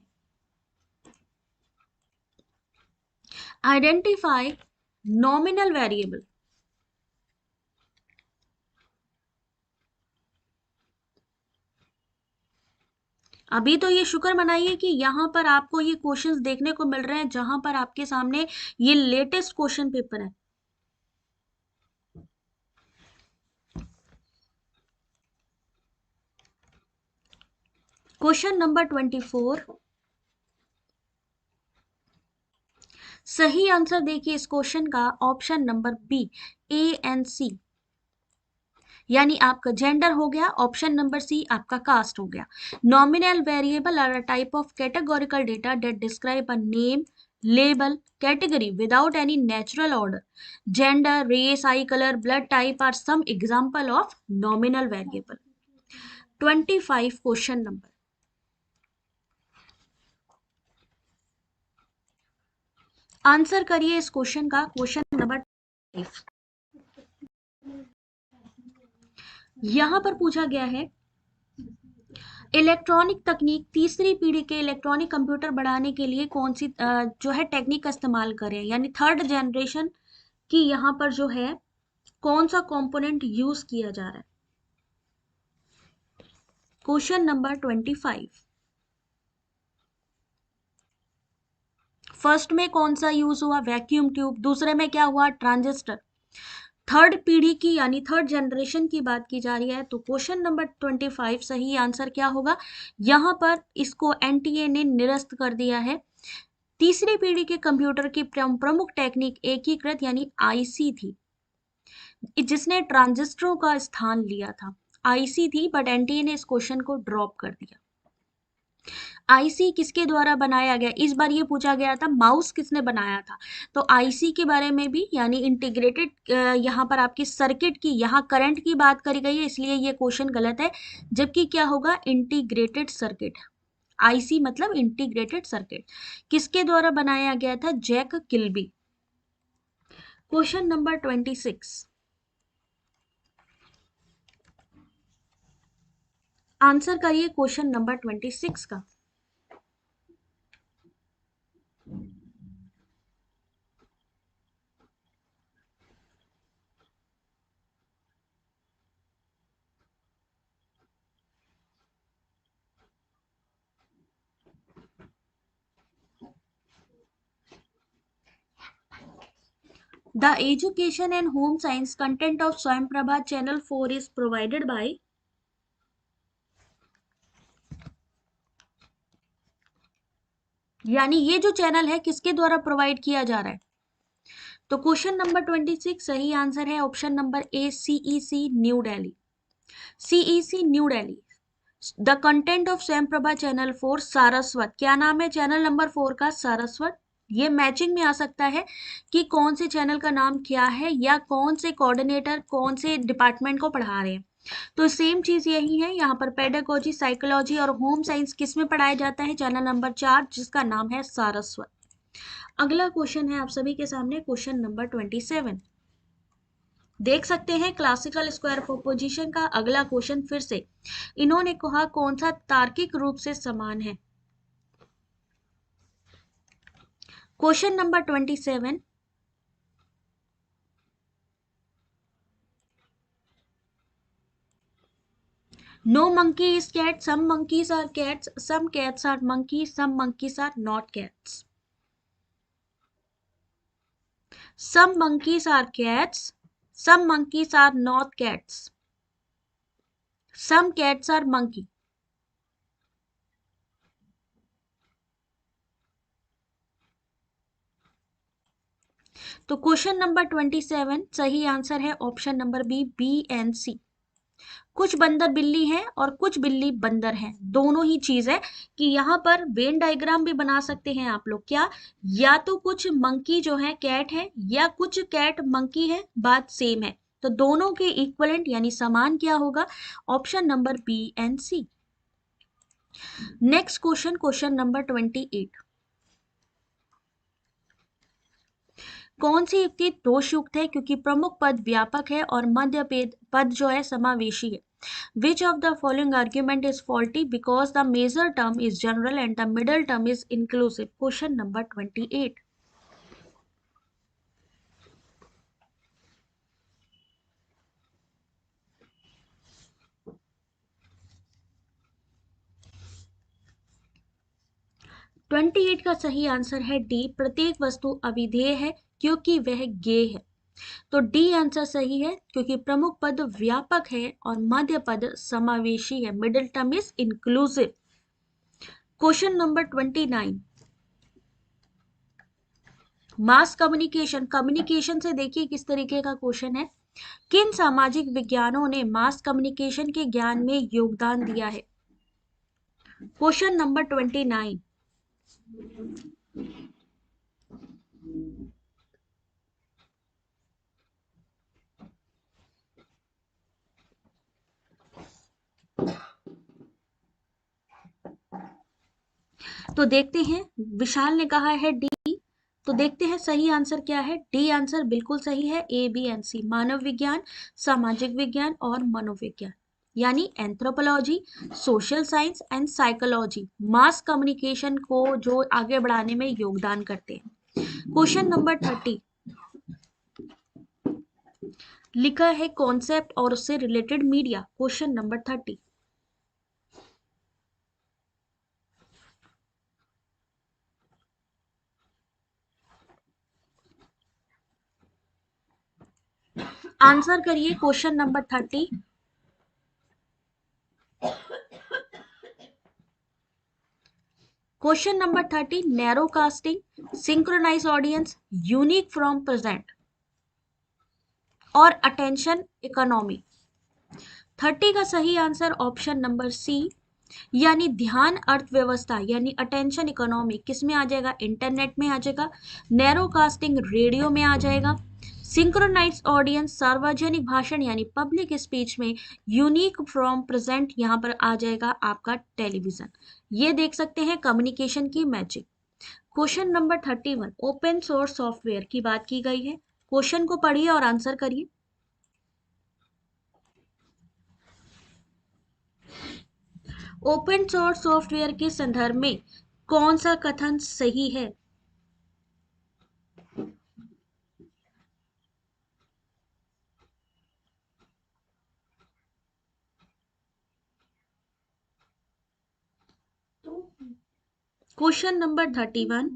Identify nominal variable. अभी तो ये शुक्र मनाइए कि यहाँ पर आपको ये क्वेश्चंस देखने को मिल रहे हैं, जहां पर आपके सामने ये लेटेस्ट क्वेश्चन पेपर है। क्वेश्चन नंबर 24 सही आंसर देखिए इस क्वेश्चन का, option number B, A and C, यानी आपका जेंडर हो गया, ऑप्शन नंबर सी आपका कास्ट हो गया। Nominal variable are a type of categorical data that describe a name, label, category without any natural order. Gender, race, eye color, blood type are some example of nominal variable. 25 question number, answer करिए इस question का। Question number 5 यहां पर पूछा गया है, electronic तकनीक तीसरी पीढ़ी के इलेक्ट्रॉनिक कंप्यूटर बढ़ाने के लिए कौन सी जो है टेक्निक का इस्तेमाल करें, यानी थर्ड जनरेशन की यहाँ पर जो है कौन सा कंपोनेंट यूज किया जा रहा है। क्वेश्चन नंबर 25 फर्स्ट में कौन सा यूज हुआ, वैक्यूम ट्यूब। दूसरे में क्या हुआ, ट्रांजिस्टर। थर्ड पीढ़ी की यानी थर्ड जनरेशन की बात की जा रही है, तो क्वेश्चन नंबर 25 सही आंसर क्या होगा। यहां पर इसको एनटीए ने निरस्त कर दिया है। तीसरी पीढ़ी के कंप्यूटर की प्रमुख टेक्निक एकीकृत यानी आईसी थी, जिसने ट्रांजिस्टरों का स्थान लिया था। आईसी थी, बट एनटीए ने इस क्वेश्चन को ड्रॉप कर दिया। आईसी किसके द्वारा बनाया गया, इस बार ये पूछा गया था माउस किसने बनाया था। तो आईसी के बारे में भी, यानी इंटीग्रेटेड यहाँ पर आपकी सर्किट की, यहाँ करंट की बात करी गई है, इसलिए ये क्वेश्चन गलत है। जबकि क्या होगा, इंटीग्रेटेड सर्किट। आईसी मतलब इंटीग्रेटेड सर्किट। किसके द्वारा बनाया गया था, Jack Kilby. Question number 26 answer करिए क्वेश्चन नंबर 26 का। The education and home science content of Swayam Prabha channel 4 is provided by, यानी ये जो चैनल है किसके द्वारा प्रोवाइड किया जा रहा है? तो क्वेश्चन नंबर 26 सही आंसर है option number A, CEC new Delhi. CEC new Delhi. The content of Swayam Prabha channel 4 Saraswat. क्या नाम है चैनल नंबर 4 का? सारस्वत। ये मैचिंग में आ सकता है कि कौन से चैनल का नाम क्या है या कौन से कोऑर्डिनेटर कौन से डिपार्टमेंट को पढ़ा रहे हैं। तो सेम चीज यही है, यहाँ पर पेडागोजी, साइकोलॉजी और होम साइंस किस में पढ़ाया जाता है? चैनल नंबर 4 जिसका नाम है सारस्वत। अगला क्वेश्चन है आप सभी के सामने क्वेश्चन नंबर 27। देख सकते हैं क्लासिकल स्क्वायर प्रोपोजिशन का अगला क्वेश्चन फिर से। इन्होंने कहा कौन सा तार्किक रूप से समान है। Question number 27। No monkey is cat, some monkeys are cats, some cats are monkeys, some monkeys are not cats. Some monkeys are cats, some monkeys are not cats, some cats are monkey. तो question number 27 सही answer है option number B, B and C. कुछ बंदर बिल्ली हैं और कुछ बिल्ली बंदर हैं, दोनों ही चीज है कि यहाँ पर वेन डायग्राम भी बना सकते हैं आप लोग। क्या? या तो कुछ मंकी जो है कैट है या कुछ कैट मंकी है, बात सेम है। तो दोनों के इक्वलेंट यानी समान क्या होगा? Option number B and C. Next question, question number 28। कौन सी युक्ति दोषयुक्त है? क्योंकि प्रमुख पद व्यापक है और मध्य पद जो है समावेशी है। Which of the following argument is faulty because the major term is general and the middle term is inclusive? Question number 28. Twenty eight का सही आंसर है डी, प्रत्येक वस्तु अविधेय है क्योंकि वह ज्ञेय है। तो डी आंसर सही है क्योंकि प्रमुख पद व्यापक है और मध्य पद समावेशी है, middle term is inclusive. Question number 29। Mass communication, communication से देखिए किस तरीके का क्वेश्चन है। किन सामाजिक विज्ञानों ने मास कम्युनिकेशन के ज्ञान में योगदान दिया है? Question number 29। तो देखते हैं, विशाल ने कहा है डी, तो देखते हैं सही आंसर क्या है। डी आंसर बिल्कुल सही है, ए बी एंड सी, मानव विज्ञान, सामाजिक विज्ञान और मनोविज्ञान, यानी anthropology, social science and psychology mass communication को जो आगे बढ़ाने में योगदान करते हैं। क्वेश्चन नंबर 30 लिखा है कॉन्सेप्ट और उससे related media. Question number 30। Answer करिए question number 30। Question number 30, narrow casting, synchronise audience, unique from present और अटेंशन इकोनॉमी। 30 का सही आंसर ऑप्शन नंबर सी, यानी ध्यान अर्थव्यवस्था यानी अटेंशन इकोनॉमी किस में आ जाएगा? इंटरनेट में आ जाएगा। नैरो कास्टिंग रेडियो में आ जाएगा। सिंक्रोनाइज ऑडियंस सार्वजनिक भाषण यानी पब्लिक स्पीच में। यूनिक फ्रॉम प्रेजेंट यहाँ पर आ जाएगा आपका टेलीविजन। ये देख सकते हैं कम्युनिकेशन की magic. Question number 31, open source software की बात की गई है। क्वेश्चन को पढ़िए और आंसर करिए। ओपन सोर्स सॉफ्टवेयर के संदर्भ में कौन सा कथन सही है? क्वेश्चन नंबर 31,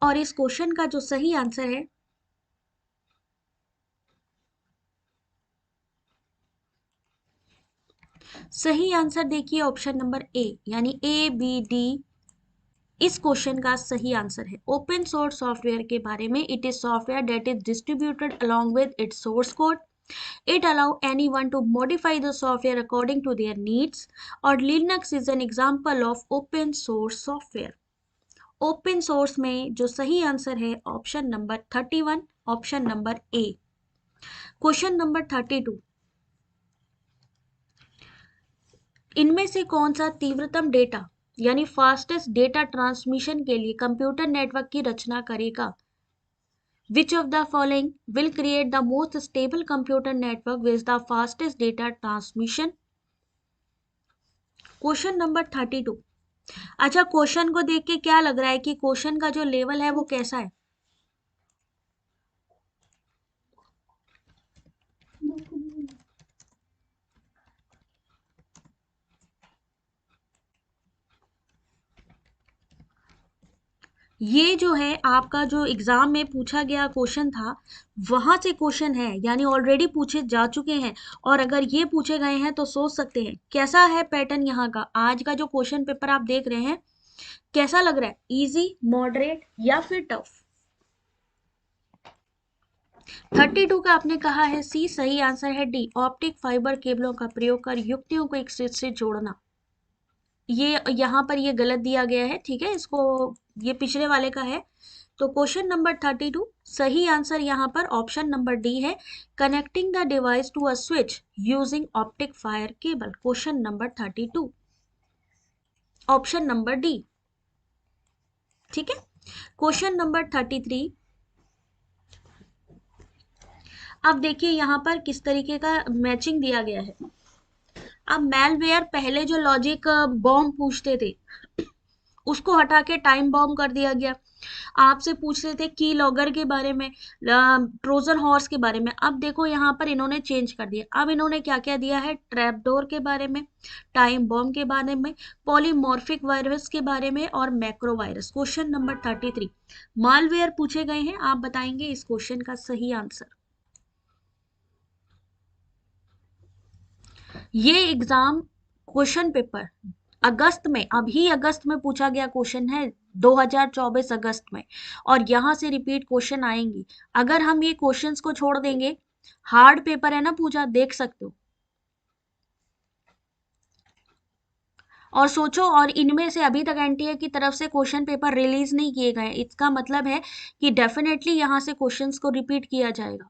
और इस क्वेश्चन का जो सही आंसर है सही आंसर देखिए ऑप्शन नंबर ए, यानी ABD इस क्वेश्चन का सही आंसर है। ओपन सोर्स सॉफ्टवेयर के बारे में, it is software that is distributed along with its source code. It allow anyone to modify the software according to their needs, और Linux is an example of open source software। Open source में जो सही answer है option number 31, option number ए। Question number 32, इनमें से कौन सा तीव्रतम data यानी फास्टेस्ट डेटा ट्रांसमिशन के लिए कंप्यूटर नेटवर्क की रचना करेगा? Which of the following will create the most stable computer network with the fastest data transmission? Question number 32। अच्छा, क्वेश्चन को देख के क्या लग रहा है कि क्वेश्चन का जो लेवल है वो कैसा है? ये जो है आपका जो एग्जाम में पूछा गया क्वेश्चन था, वहां से क्वेश्चन है, यानी ऑलरेडी पूछे जा चुके हैं। और अगर ये पूछे गए हैं तो सोच सकते हैं कैसा है पैटर्न यहाँ का। आज का जो क्वेश्चन पेपर आप देख रहे हैं कैसा लग रहा है, इजी, मॉडरेट या फिर टफ? 32 का आपने कहा है सी, सही आंसर है डी, ऑप्टिक फाइबर केबलों का प्रयोग कर युक्तियों को एक से जोड़ना। ये यहाँ पर ये गलत दिया गया है, ठीक है, इसको ये पिछले वाले का है। तो क्वेश्चन नंबर 32 सही आंसर यहाँ पर ऑप्शन नंबर डी है, connecting the device to a switch using optic fibre cable. Question number 32 option number D, ठीक है। क्वेश्चन नंबर 33, अब देखिए यहाँ पर किस तरीके का मैचिंग दिया गया है। अब मेलवेयर पहले जो लॉजिक बॉम्ब पूछते थे उसको हटा के टाइम बॉम्ब कर दिया गया। आपसे पूछते थे की लॉगर के बारे में, ट्रोजन हॉर्स के बारे में। अब देखो यहाँ पर इन्होंने चेंज कर दिया, अब इन्होंने क्या क्या दिया है, ट्रैपडोर के बारे में, टाइम बॉम्ब के बारे में, पॉलीमॉर्फिक वायरस के बारे में और macro virus. Question number 33 malware पूछे गए हैं, आप बताएंगे इस क्वेश्चन का सही आंसर। ये एग्जाम क्वेश्चन पेपर अगस्त में, अभी अगस्त में पूछा गया क्वेश्चन है, 2024 अगस्त में, और यहाँ से रिपीट क्वेश्चन आएंगी। अगर हम ये क्वेश्चंस को छोड़ देंगे, हार्ड पेपर है ना पूछा, देख सकते हो। और सोचो, और इनमें से अभी तक एनटीए की तरफ से क्वेश्चन पेपर रिलीज नहीं किए गए, इसका मतलब है कि डेफिनेटली यहाँ से क्वेश्चंस को रिपीट किया जाएगा।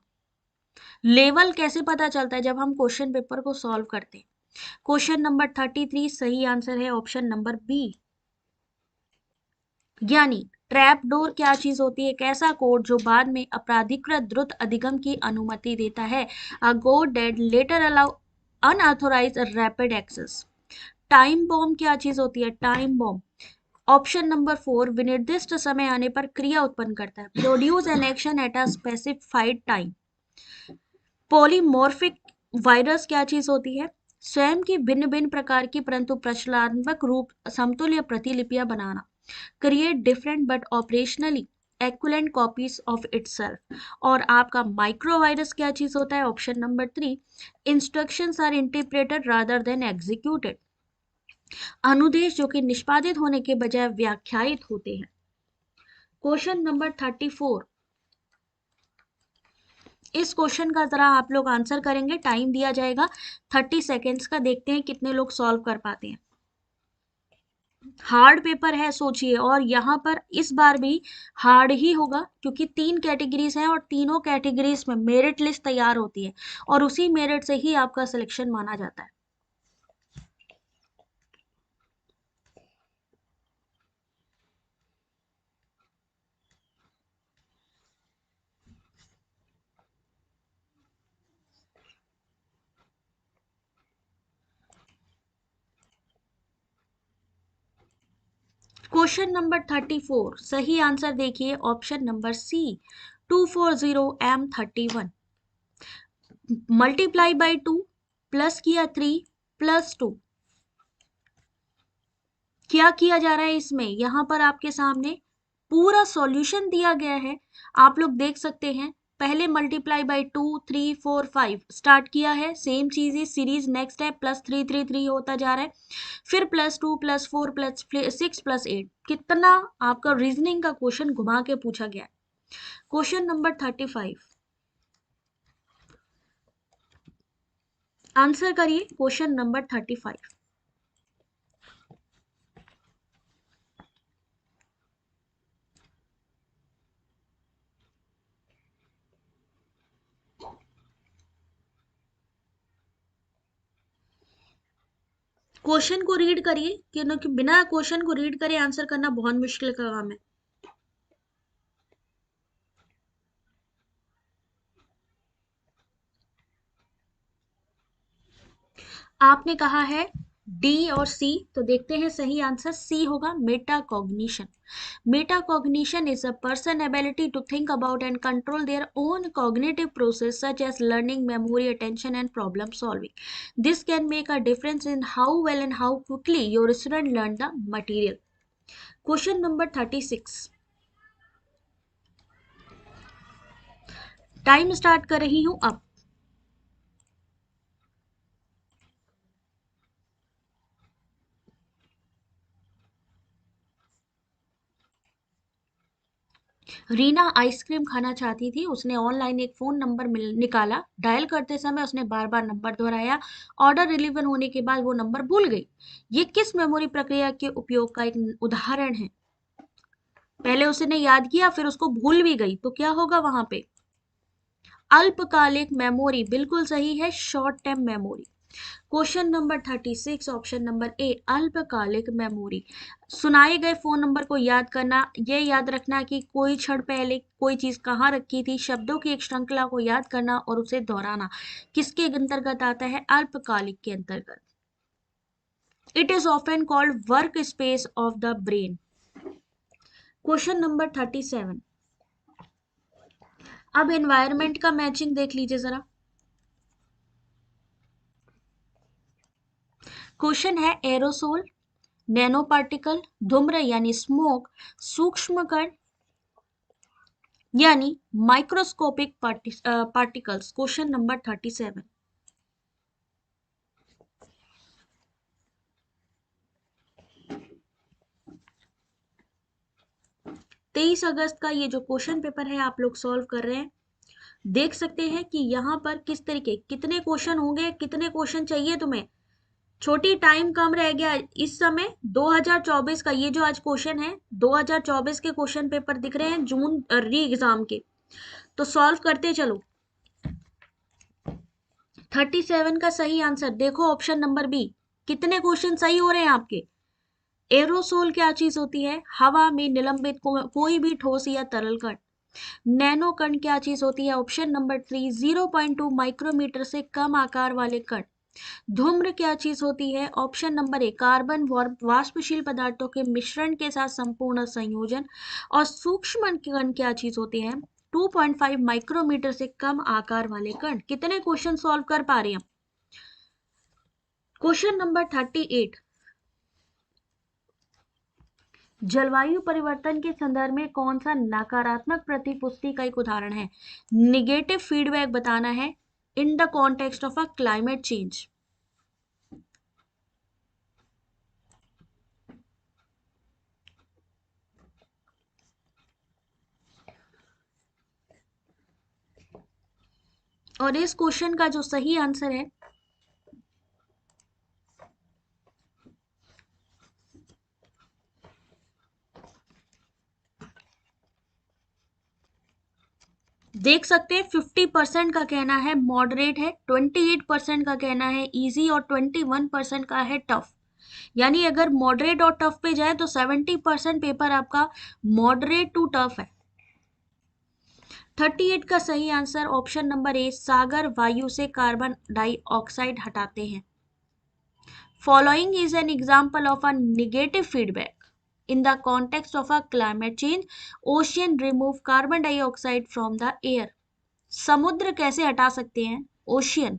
लेवल कैसे पता चलता है? जब हम क्वेश्चन पेपर को सॉल्व करते हैं। क्वेश्चन नंबर 33 सही आंसर है ऑप्शन नंबर बी, यानी ट्रैप डोर क्या चीज होती है? एक ऐसा कोड जो बाद में अपराधिकृत द्रुत अधिगम की अनुमति देता है। A code that later allow unauthorised rapid access. Time bomb क्या चीज होती है? टाइम बॉम्ब ऑप्शन नंबर 4 विनिर्दिष्ट समय आने पर क्रिया उत्पन्न करता है, produce an action at a specified time. Polymorphic virus क्या चीज होती है? स्वयं की भिन्न भिन्न प्रकार की परंतु प्रचलात्मक रूप समतुल्य प्रतिलिपियां बनाना। Create different but operationally equivalent copies of itself. और आपका माइक्रो वायरस क्या चीज होता है? Option number 3 instructions are interpreted rather than executed. अनुदेश जो कि निष्पादित होने के बजाय व्याख्यायित होते हैं। क्वेश्चन नंबर 34, इस क्वेश्चन का जरा आप लोग आंसर करेंगे, टाइम दिया जाएगा 30 सेकेंड्स का, देखते हैं कितने लोग सॉल्व कर पाते हैं। हार्ड पेपर है सोचिए, और यहाँ पर इस बार भी हार्ड ही होगा क्योंकि 3 कैटेगरीज हैं और तीनों कैटेगरीज में मेरिट लिस्ट तैयार होती है और उसी मेरिट से ही आपका सिलेक्शन माना जाता है। क्वेश्चन नंबर 34 सही आंसर देखिए option number C, 240M31। Multiply by 2 plus किया 3 प्लस 2, क्या किया जा रहा है इसमें? यहाँ पर आपके सामने पूरा सॉल्यूशन दिया गया है, आप लोग देख सकते हैं। पहले मल्टीप्लाई बाई 2 3 4 5 स्टार्ट किया है, सेम चीज है, सीरीज नेक्स्ट है, +3 3 3 होता जा रहा है, फिर +2 +4 +6 +8। कितना आपका रीजनिंग का क्वेश्चन घुमा के पूछा गया है। क्वेश्चन नंबर 35, आंसर करिए क्वेश्चन नंबर 35। क्वेश्चन को रीड करिए, क्योंकि बिना क्वेश्चन को रीड करे आंसर करना बहुत मुश्किल का काम है। आपने कहा है डी और सी, तो देखते हैं सही आंसर सी होगा, metacognition. Metacognition is a person ability to think about and control their own cognitive process such as learning, memory, attention and problem solving. This can make a difference in how well and how quickly your student learn the material. Question number 36, time start कर रही हूं अब। Reena ice cream खाना चाहती थी, उसने online एक phone number निकाला, डायल करते समय उसने बार बार नंबर दोहराया, ऑर्डर डिलीवर होने के बाद वो नंबर भूल गई। ये किस मेमोरी प्रक्रिया के उपयोग का एक उदाहरण है? पहले उसने याद किया फिर उसको भूल भी गई, तो क्या होगा वहां पे? अल्पकालिक मेमोरी, बिल्कुल सही है, short term memory. Question number 36, option number ए, अल्पकालिक मेमोरी। सुनाए गए फोन नंबर को याद करना, यह याद रखना कि कोई क्षण पहले कोई चीज कहाँ रखी थी, शब्दों की एक श्रृंखला को याद करना और उसे दोहराना, किसके अंतर्गत आता है? अल्पकालिक के अंतर्गत। It is often called work space of the brain. Question number 37, अब एनवायरमेंट का मैचिंग देख लीजिए जरा। क्वेश्चन है एरोसोल, नैनो पार्टिकल, धूम्र यानी स्मोक, सूक्ष्म कण यानी माइक्रोस्कोपिक पार्टिकल्स। क्वेश्चन नंबर 37, 23 अगस्त का ये जो क्वेश्चन पेपर है आप लोग सॉल्व कर रहे हैं, देख सकते हैं कि यहाँ पर किस तरीके कितने क्वेश्चन होंगे, कितने क्वेश्चन चाहिए तुम्हें। छोटी टाइम कम रह गया इस समय। 2024 का ये जो आज क्वेश्चन है, 2024 के क्वेश्चन पेपर दिख रहे हैं, जून री एग्जाम के, तो सॉल्व करते चलो। 37 का सही आंसर देखो ऑप्शन नंबर बी। कितने क्वेश्चन सही हो रहे हैं आपके? एरोसोल क्या चीज होती है? हवा में निलंबित कोई भी ठोस या तरल कण। नैनो कण क्या चीज होती है? ऑप्शन नंबर 3, 0.2 माइक्रोमीटर से कम आकार वाले कण। धूम्र क्या चीज होती है? ऑप्शन नंबर ए, कार्बन वाष्पशील पदार्थों के मिश्रण के साथ संपूर्ण संयोजन। और सूक्ष्म कण क्या चीज होती है? 2.5 माइक्रोमीटर से कम आकार वाले कण। कितने क्वेश्चन सॉल्व कर पा रहे हैं? क्वेश्चन नंबर 38, जलवायु परिवर्तन के संदर्भ में कौन सा नकारात्मक प्रतिपुष्टि का एक उदाहरण है? निगेटिव फीडबैक बताना है in the context of a climate change. और इस क्वेश्चन का जो सही आंसर है, देख सकते हैं 50% का कहना है मॉडरेट है, 28% का कहना है इजी और 21% का है टफ। यानी अगर मॉडरेट और टफ पे जाए तो 70% पेपर आपका मॉडरेट टू टफ है। 38 का सही आंसर ऑप्शन नंबर ए, सागर वायु से कार्बन डाइऑक्साइड हटाते हैं। Following is an example of a negative feedback in the context of a climate change. Ocean remove carbon dioxide from the air. समुद्र कैसे हटा सकते हैं? ओशियन।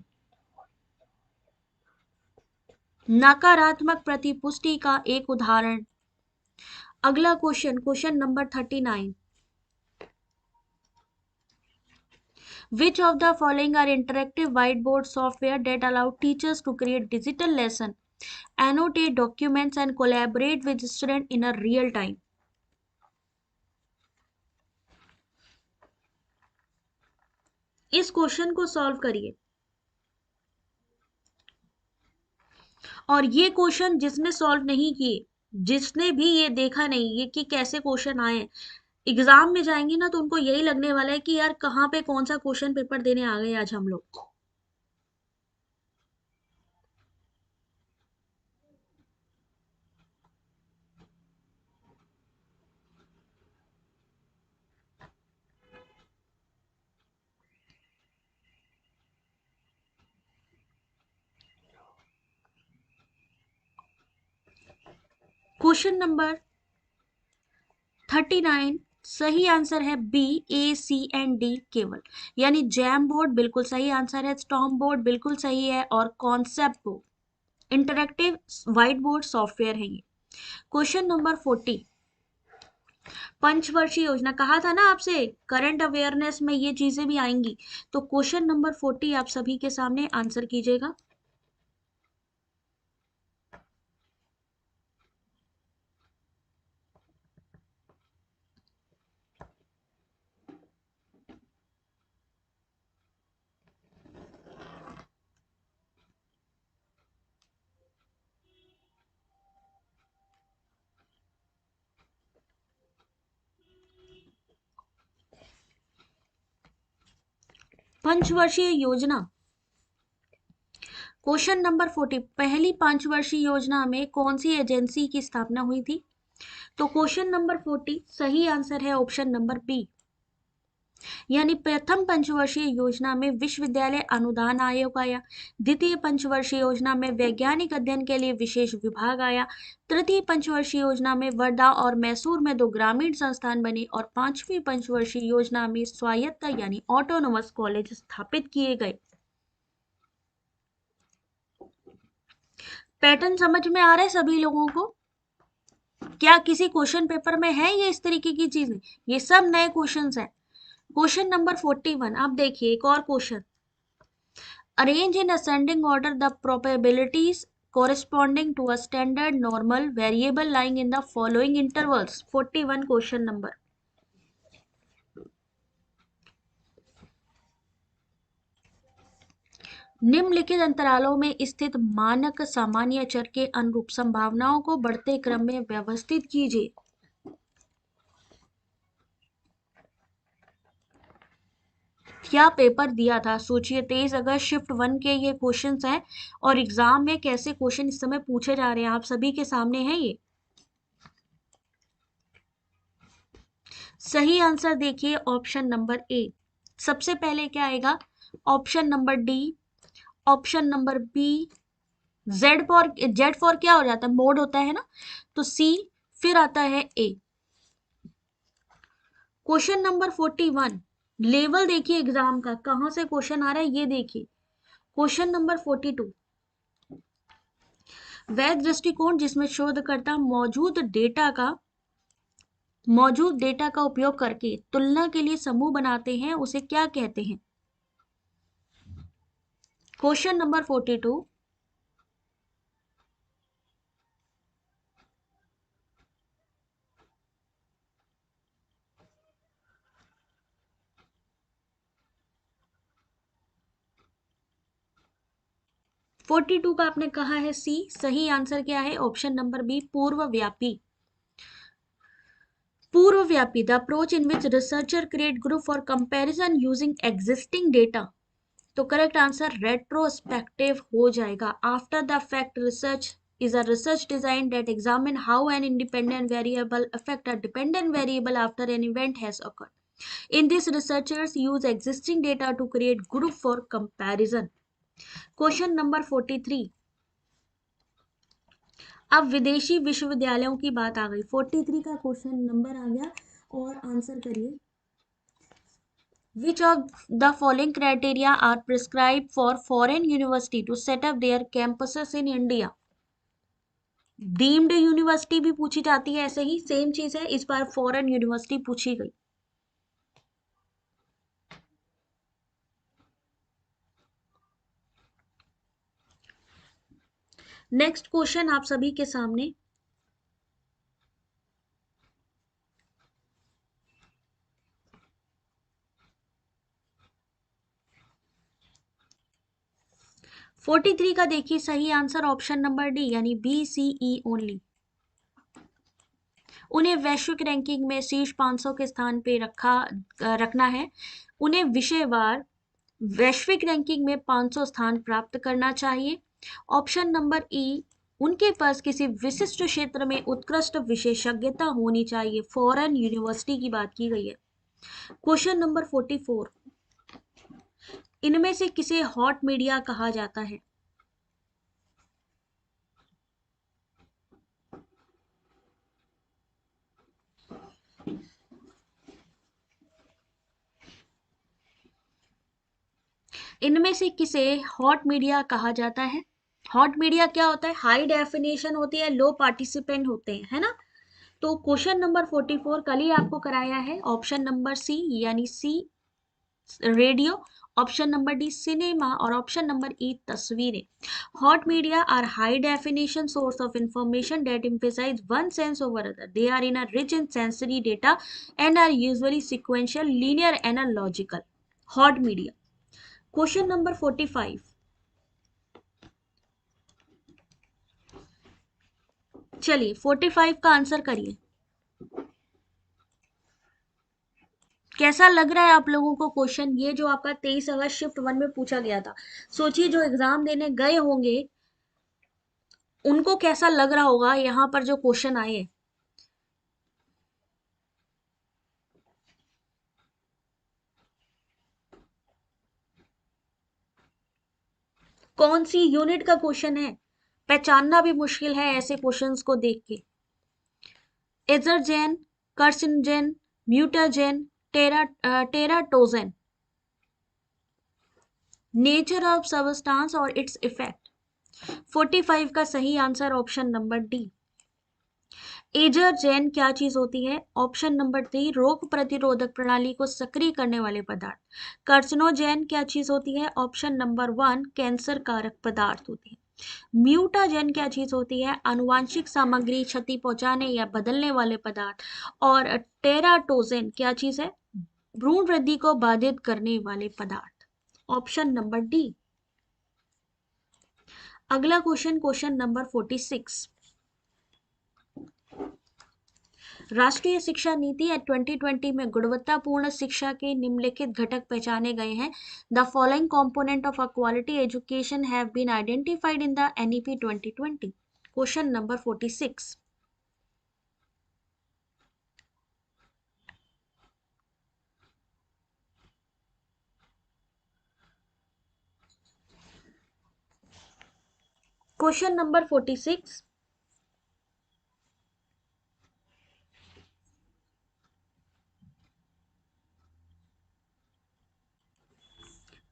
नकारात्मक प्रतिपुष्टि का एक उदाहरण, अगला question, question number 39, which of the following are interactive whiteboard software that allow teachers to create digital lesson, annotate documents and collaborate with student in a real time? इस क्वेश्चन को सॉल्व करिए। और ये क्वेश्चन जिसने solve नहीं किए, जिसने भी ये देखा नहीं ये कि कैसे क्वेश्चन आए, एग्जाम में जाएंगे ना तो उनको यही लगने वाला है कि यार कहाँ पे कौन सा क्वेश्चन पेपर देने आ गए आज हम लोग। क्वेश्चन नंबर 39, सही आंसर है B, A, C and D केवल, यानी जैम बोर्ड बिल्कुल सही आंसर है, स्टॉम बोर्ड बिल्कुल सही है, और concept board interactive white board software है ये। क्वेश्चन नंबर 40, पंचवर्षीय योजना, कहा था ना आपसे करंट अवेयरनेस में ये चीजें भी आएंगी। तो क्वेश्चन नंबर 40 आप सभी के सामने आंसर कीजिएगा। पंचवर्षीय योजना, क्वेश्चन नंबर 40, पहली पंचवर्षीय योजना में कौन सी एजेंसी की स्थापना हुई थी? तो क्वेश्चन नंबर 40 सही आंसर है ऑप्शन नंबर बी, यानी प्रथम पंचवर्षीय योजना में विश्वविद्यालय अनुदान आयोग आया, द्वितीय पंचवर्षीय योजना में वैज्ञानिक अध्ययन के लिए विशेष विभाग आया, तृतीय पंचवर्षीय योजना में वर्धा और मैसूर में 2 ग्रामीण संस्थान बने, और पांचवी पंचवर्षीय योजना में स्वायत्त यानी ऑटोनोमस कॉलेज स्थापित किए गए। पैटर्न समझ में आ रहा है सभी लोगों को? क्या किसी क्वेश्चन पेपर में है ये इस तरीके की चीजें? ये सब नए क्वेश्चंस हैं। क्वेश्चन नंबर 41, आप देखिए एक और question, arrange in ascending order the probabilities corresponding to a standard normal variable lying in the following intervals। 41 question number, निम्नलिखित अंतरालों में स्थित मानक सामान्य चर के अनुरूप संभावनाओं को बढ़ते क्रम में व्यवस्थित कीजिए। क्या पेपर दिया था सोचिए, 23 अगस्त शिफ्ट 1 के ये क्वेश्चंस हैं, और एग्जाम में कैसे क्वेश्चन इस समय पूछे जा रहे हैं आप सभी के सामने है ये। सही आंसर देखिए ऑप्शन नंबर ए, सबसे पहले क्या आएगा, option number D, option number B, Z for क्या हो जाता है, मोड होता है ना, तो सी, फिर आता है ए। क्वेश्चन नंबर 41, लेवल देखिए एग्जाम का कहां से क्वेश्चन आ रहा है ये देखिए। क्वेश्चन नंबर 42, वैध दृष्टिकोण जिसमें शोधकर्ता मौजूद डेटा का उपयोग करके तुलना के लिए समूह बनाते हैं उसे क्या कहते हैं? क्वेश्चन नंबर 42, 42 का आपने कहा है सी, सही आंसर क्या है ऑप्शन नंबर बी, पूर्वव्यापी। पूर्वव्यापी, the approach in which researcher create group for comparison using existing data. तो करेक्ट आंसर रेट्रोस्पेक्टिव हो जाएगा। After the fact research is a research design that examine how an independent variable affect a dependent variable after an event has occurred. In this, researchers use existing data to create group for comparison. Question number 43, अब विदेशी विश्वविद्यालयों की बात आ गई। 43 का question number आ गया, और answer करिए। Which of the following criteria are prescribed for foreign university to set up their campuses in India? Deemed university भी पूछी जाती है, ऐसे ही सेम चीज है, इस बार फॉरेन यूनिवर्सिटी पूछी गई। नेक्स्ट क्वेश्चन आप सभी के सामने, 43 का देखिए सही आंसर ऑप्शन नंबर डी यानी बी सी ई ओनली। उन्हें वैश्विक रैंकिंग में शीर्ष 500 के स्थान पे रखना है। उन्हें विषयवार वैश्विक रैंकिंग में 500 स्थान प्राप्त करना चाहिए। ऑप्शन नंबर ई, उनके पास किसी विशिष्ट क्षेत्र में उत्कृष्ट विशेषज्ञता होनी चाहिए। फॉरेन यूनिवर्सिटी की बात की गई है। क्वेश्चन नंबर 44, इनमें से किसे हॉट मीडिया कहा जाता है? इनमें से किसे हॉट मीडिया कहा जाता है? हॉट मीडिया क्या होता है? हाई डेफिनेशन होती है, लो पार्टिसिपेंट होते हैं, है ना। तो क्वेश्चन नंबर 44 कल ही आपको कराया है। ऑप्शन नंबर सी यानी C radio, option number D cinema और ऑप्शन नंबर ई तस्वीरें। Hot media are high definition source of information that emphasize one sense over other. They are in a rich in sensory data and are usually sequential, linear and a logical. Hot media. Question number 45, चलिए 45 का answer करिए। कैसा लग रहा है आप लोगों को क्वेश्चन, ये जो आपका 23 अगस्त शिफ्ट 1 में पूछा गया था? सोचिए जो एग्जाम देने गए होंगे उनको कैसा लग रहा होगा यहाँ पर जो क्वेश्चन आए। कौन सी यूनिट का क्वेश्चन है, पहचानना भी मुश्किल है ऐसे क्वेश्चंस को देख के। Allergen, carcinogen, mutagen, teratogen. Nature of substance और इट्स इफेक्ट। 45 का सही answer option number D. Allergen क्या चीज होती है? ऑप्शन नंबर डी रोग प्रतिरोधक प्रणाली को सक्रिय करने वाले पदार्थ। कार्सिनोजेन क्या चीज होती है? ऑप्शन नंबर 1 कैंसर कारक पदार्थ होती है। म्यूटाजेन क्या चीज होती है? आनुवांशिक सामग्री क्षति पहुंचाने या बदलने वाले पदार्थ। और टेराटोजेन क्या चीज है? भ्रूण वृद्धि को बाधित करने वाले पदार्थ। Option number D. अगला क्वेश्चन, क्वेश्चन नंबर 46, राष्ट्रीय शिक्षा नीति एट 2020 में गुणवत्तापूर्ण शिक्षा के निम्नलिखित घटक पहचाने गए हैं। The following component of a quality education have been identified in the NEP 2020। Question number 46, question number 46,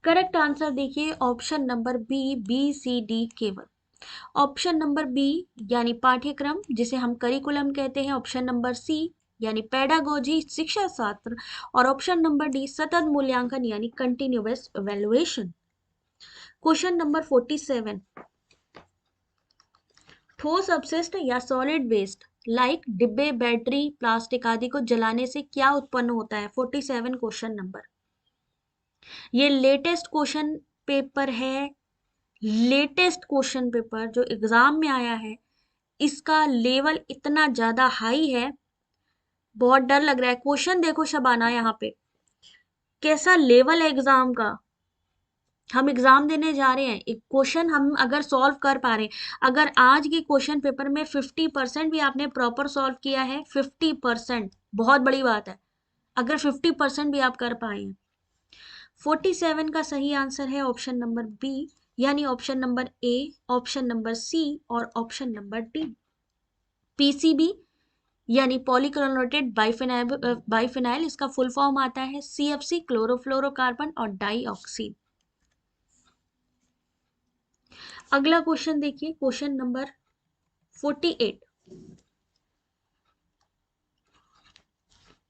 correct answer देखिए option number B, B C D केवल। ऑप्शन नंबर बी यानी पाठ्यक्रम जिसे हम करिकुलम कहते हैं। ऑप्शन नंबर सी यानी pedagogy शिक्षा शास्त्र। और ऑप्शन नंबर डी सतत मूल्यांकन यानी कंटिन्यूअस इवैल्यूएशन। क्वेश्चन नंबर 47, ठोस अपशिष्ट या सॉलिड वेस्ट लाइक डिब्बे, बैटरी, प्लास्टिक आदि को जलाने से क्या उत्पन्न होता है? 47 क्वेश्चन नंबर। ये लेटेस्ट क्वेश्चन पेपर है, लेटेस्ट क्वेश्चन पेपर जो एग्जाम में आया है, इसका लेवल इतना ज्यादा हाई है, बहुत डर लग रहा है। क्वेश्चन देखो शबाना, यहाँ पे कैसा लेवल है एग्जाम का। हम एग्जाम देने जा रहे हैं, एक क्वेश्चन हम अगर सॉल्व कर पा रहे हैं, अगर आज के क्वेश्चन पेपर में 50% भी आपने प्रॉपर सॉल्व किया है, 50% बहुत बड़ी बात है। अगर 50% भी आप कर पाए हैं। 47 का सही आंसर है ऑप्शन नंबर बी यानी option number A, option number C और ऑप्शन नंबर डी। पीसीबी यानी पॉलीक्लोरेटेड बाइफिनाइल, इसका फुल फॉर्म आता है सीएफसी, क्लोरोफ्लोरोकार्बन और डाइऑक्सी। अगला क्वेश्चन देखिए, क्वेश्चन नंबर 48।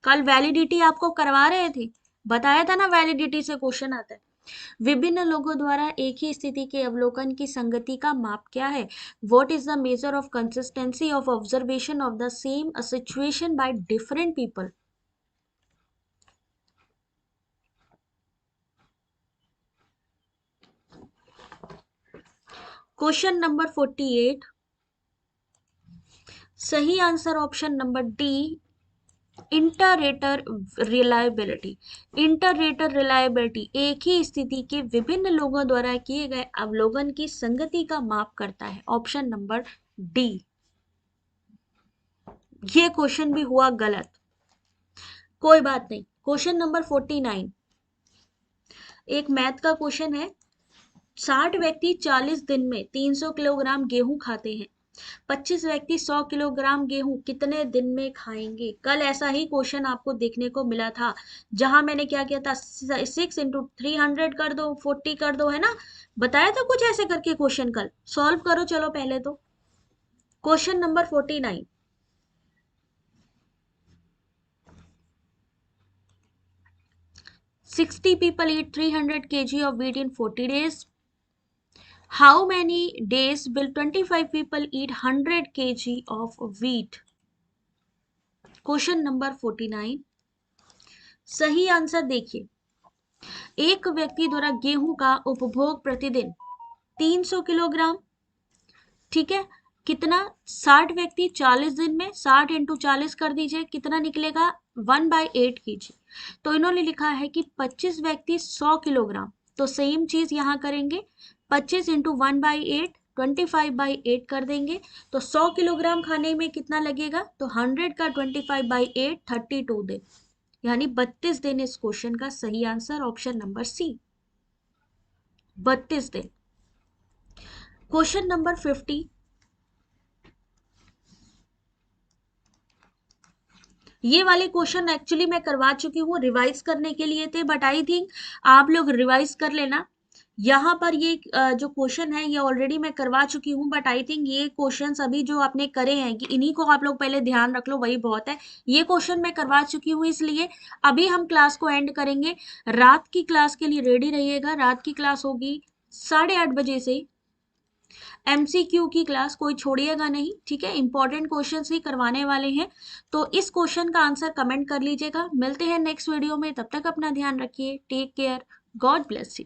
कल वैलिडिटी आपको करवा रहे थे, बताया था ना वैलिडिटी से क्वेश्चन आता है। विभिन्न लोगों द्वारा एक ही स्थिति के अवलोकन की संगति का माप क्या है? What is the measure of consistency of observation of the same situation by different people? Question number 48, सही answer option number D, interrater reliability. Interrater reliability एक ही स्थिति के विभिन्न लोगों द्वारा किए गए अवलोकन की संगति का माप करता है। Option number D. ये क्वेश्चन भी हुआ गलत, कोई बात नहीं। क्वेश्चन नंबर 49, एक मैथ का क्वेश्चन है। 60 व्यक्ति 40 दिन में 300 किलोग्राम गेहूं खाते हैं। 25 व्यक्ति 100 किलोग्राम गेहूं कितने दिन में खाएंगे? कल ऐसा ही क्वेश्चन आपको देखने को मिला था, जहां मैंने क्या किया था, 6 इंटू 300 कर दो, 40 कर दो, है ना। बताया था कुछ ऐसे करके क्वेश्चन, कल सॉल्व करो। चलो पहले तो question number 49, 60 people eat 300 kg of wheat in 40 days. How many days will 25 people eat 100 kg of wheat? Question number 49, सही आंसर देखिए। एक व्यक्ति द्वारा गेहूं का उपभोग प्रतिदिन 300 किलोग्राम, ठीक है। कितना? 60 व्यक्ति 40 दिन में, 60 इंटू 40 कर दीजिए, कितना निकलेगा? 1/8 kg। तो इन्होंने लिखा है कि 25 व्यक्ति 100 किलोग्राम, तो सेम चीज यहां करेंगे। 25 इंटू 1/8, 25/8 कर देंगे, तो 100 किलोग्राम खाने में कितना लगेगा? तो 100 का 25/8, 32 दिन, यानी 32 दिन इस क्वेश्चन का सही आंसर ऑप्शन नंबर सी, 32 दिन। क्वेश्चन नंबर 50, ये वाले क्वेश्चन एक्चुअली मैं करवा चुकी हूँ, रिवाइज करने के लिए थे, बट आई थिंक आप लोग रिवाइज कर लेना। यहाँ पर ये जो क्वेश्चन है ये ऑलरेडी मैं करवा चुकी हूँ, बट आई थिंक ये क्वेश्चन अभी जो आपने करे हैं कि इन्हीं को आप लोग पहले ध्यान रख लो, वही बहुत है। ये क्वेश्चन मैं करवा चुकी हूँ, इसलिए अभी हम क्लास को एंड करेंगे। रात की क्लास के लिए रेडी रहिएगा। रात की क्लास होगी 8:30 बजे से। एमसीक्यू की क्लास कोई छोड़िएगा नहीं, ठीक है। इंपॉर्टेंट क्वेश्चंस ही करवाने वाले हैं, तो इस क्वेश्चन का आंसर कमेंट कर लीजिएगा। मिलते हैं नेक्स्ट वीडियो में, तब तक अपना ध्यान रखिए। Take care, God bless you.